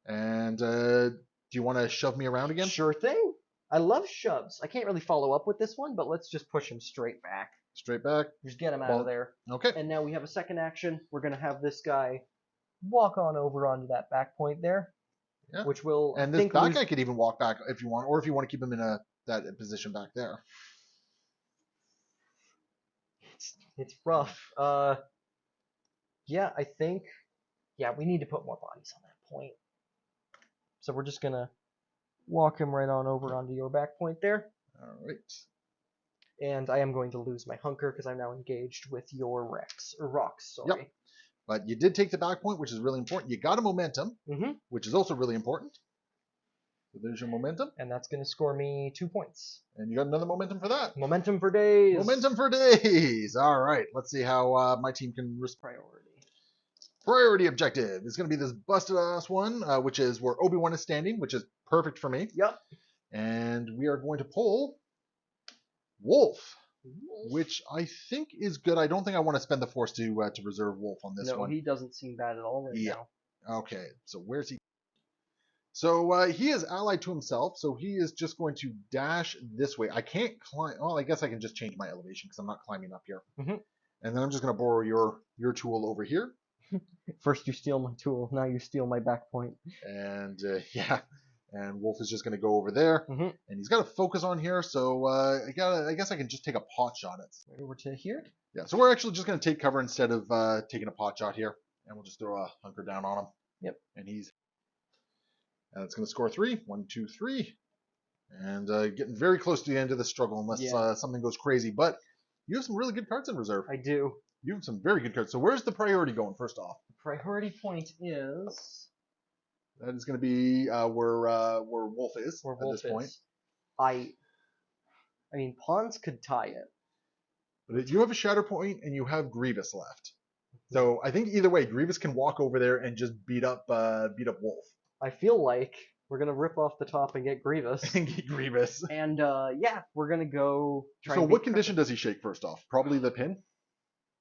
And do you want to shove me around again? Sure thing. I love shoves. I can't really follow up with this one, but let's just push him straight back. Straight back. Just get him out of there. Okay. And now we have a second action. We're going to have this guy walk on over onto that back point there. Yeah. Which will. And this back guy could even walk back if you want, or if you want to keep him in that position back there. It's rough. Yeah, I think. Yeah, we need to put more bodies on that point. So we're just gonna walk him right on over onto your back point there. All right. And I am going to lose my hunker because I'm now engaged with your rocks. Sorry. Yep. But you did take the back point, which is really important. You got a momentum, which is also really important. So there's your momentum. And that's going to score me 2 points. And you got another momentum for that. Momentum for days. Momentum for days. All right. Let's see how my team can priority. Priority objective is going to be this busted ass one, which is where Obiwan is standing, which is perfect for me. Yep. And we are going to pull Wolf, which I think is good. I don't think I want to spend the force to reserve Wolf on this one. No, he doesn't seem bad at all now. Okay, so where's he? So he is allied to himself, so he is just going to dash this way. I can't climb. Well, I guess I can just change my elevation because I'm not climbing up here. And then I'm just going to borrow your tool over here. First you steal my tool, now you steal my back point. And yeah. And Wolf is just going to go over there, and he's got to focus on here. So I guess I can just take a pot shot at. Right over to here. Yeah. So we're actually just going to take cover instead of taking a pot shot here, and we'll just throw a hunker down on him. Yep. And it's going to score 3. 1, 2, 3, and getting very close to the end of the struggle unless something goes crazy. But you have some really good cards in reserve. I do. You have some very good cards. So where's the priority going? First off, the priority point is. That is going to be where Wolf is at this point. I mean, pawns could tie it. But you have a Shatterpoint and you have Grievous left. So I think either way, Grievous can walk over there and just beat up Wolf. I feel like we're gonna rip off the top and get Grievous. And get Grievous. And yeah, we're gonna go try. So what condition does he shake first off? Probably the pin.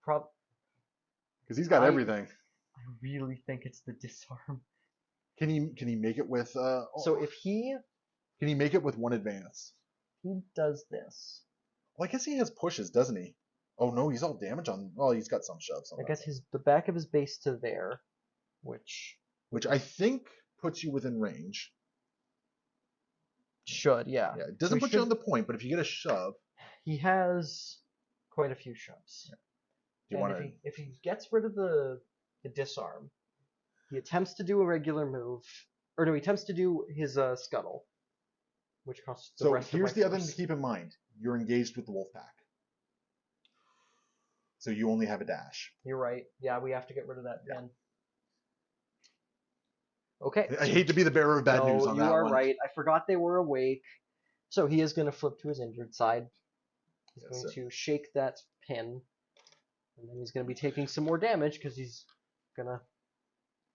Because he's got everything. I really think it's the disarm. Can he make it with? So if he can he make it with 1 advance? He does this. Well, I guess he has pushes, doesn't he? Oh no, he's all damage on. Well, he's got some shoves. I guess the back of his base to there, which I think puts you within range. Should yeah. Yeah, it doesn't put you on the point, but if you get a shove, he has quite a few shoves. Yeah. Do you want to? If he gets rid of the disarm. He attempts to do a regular move, or no, he attempts to do his scuttle, which costs the rest of my here's the other force. thing to keep in mind: you're engaged with the wolf pack, so you only have a dash. You're right. Yeah, we have to get rid of that pin. Okay. I hate to be the bearer of bad news No, on you that are one. right. I forgot they were awake. So he is going to flip to his injured side. He's Yes, going to shake that pin. And then he's going to be taking some more damage because he's going to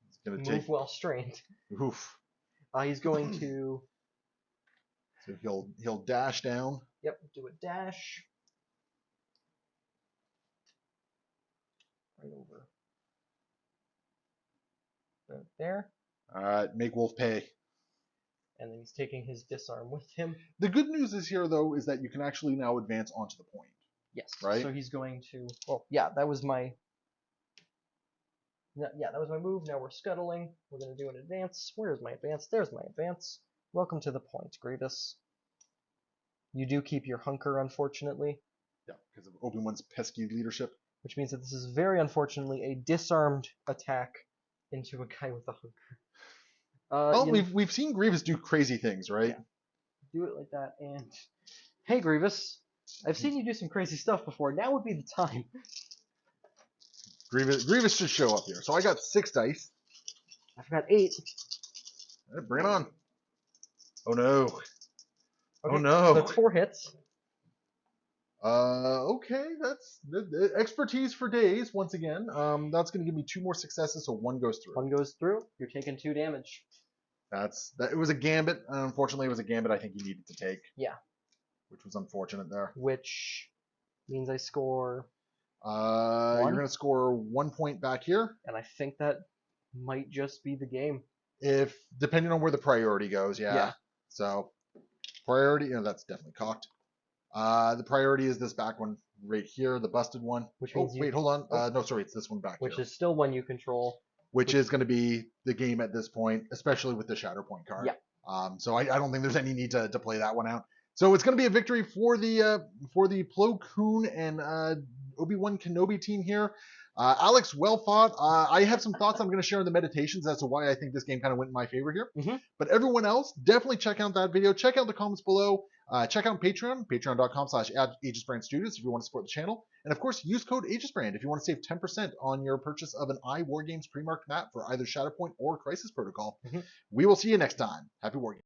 it's gonna move take. while strained. Oof. He's going to, So he'll dash down. yep, do a dash. Right over. Right there. Make Wolf pay. And then he's taking his disarm with him. The good news is here though is that you can actually now advance onto the point. Yes. Right? So he's going to. Oh, yeah, that was my. Yeah, that was my move. Now we're scuttling. We're going to do an advance. Where's my advance? There's my advance. Welcome to the point, Grievous. You do keep your hunker, unfortunately. Yeah, because of Obi-Wan's pesky leadership. Which means that this is very unfortunately a disarmed attack into a guy with a hunker. Well, we've seen Grievous do crazy things, right? Yeah. Do it like that, and hey, Grievous, I've seen you do some crazy stuff before. Now would be the time. Grievous should show up here. So I got 6 dice. I've got 8. All right, bring it on. Oh no. Okay, Oh no. that's 4 hits. Okay, that's the expertise for days once again. That's going to give me 2 more successes, so 1 goes through. 1 goes through. You're taking 2 damage. It was a gambit. Unfortunately, it was a gambit I think you needed to take. Yeah. Which was unfortunate there. Which means I score. You're going to score 1 point back here. And I think that might just be the game. If depending on where the priority goes, yeah. So priority, that's definitely cocked. The priority is this back one right here, the busted one. Which means wait, hold on. No, sorry, it's this one back which here. is still one you control. Which is going to be the game at this point, especially with the Shatterpoint card. Yeah. So I don't think there's any need to play that one out. So it's going to be a victory for the Plo Koon and Obi-Wan Kenobi team here. Alex, well fought. I have some thoughts I'm going to share in the meditations as to why I think this game kind of went in my favor here. Mm-hmm. But everyone else, definitely check out that video. Check out the comments below. Check out Patreon, patreon.com/AegisBrand Studios if you want to support the channel. And of course, use code AegisBrand if you want to save 10% on your purchase of an iWargames pre-marked map for either Shatterpoint or Crisis Protocol. Mm-hmm. We will see you next time. Happy Wargames.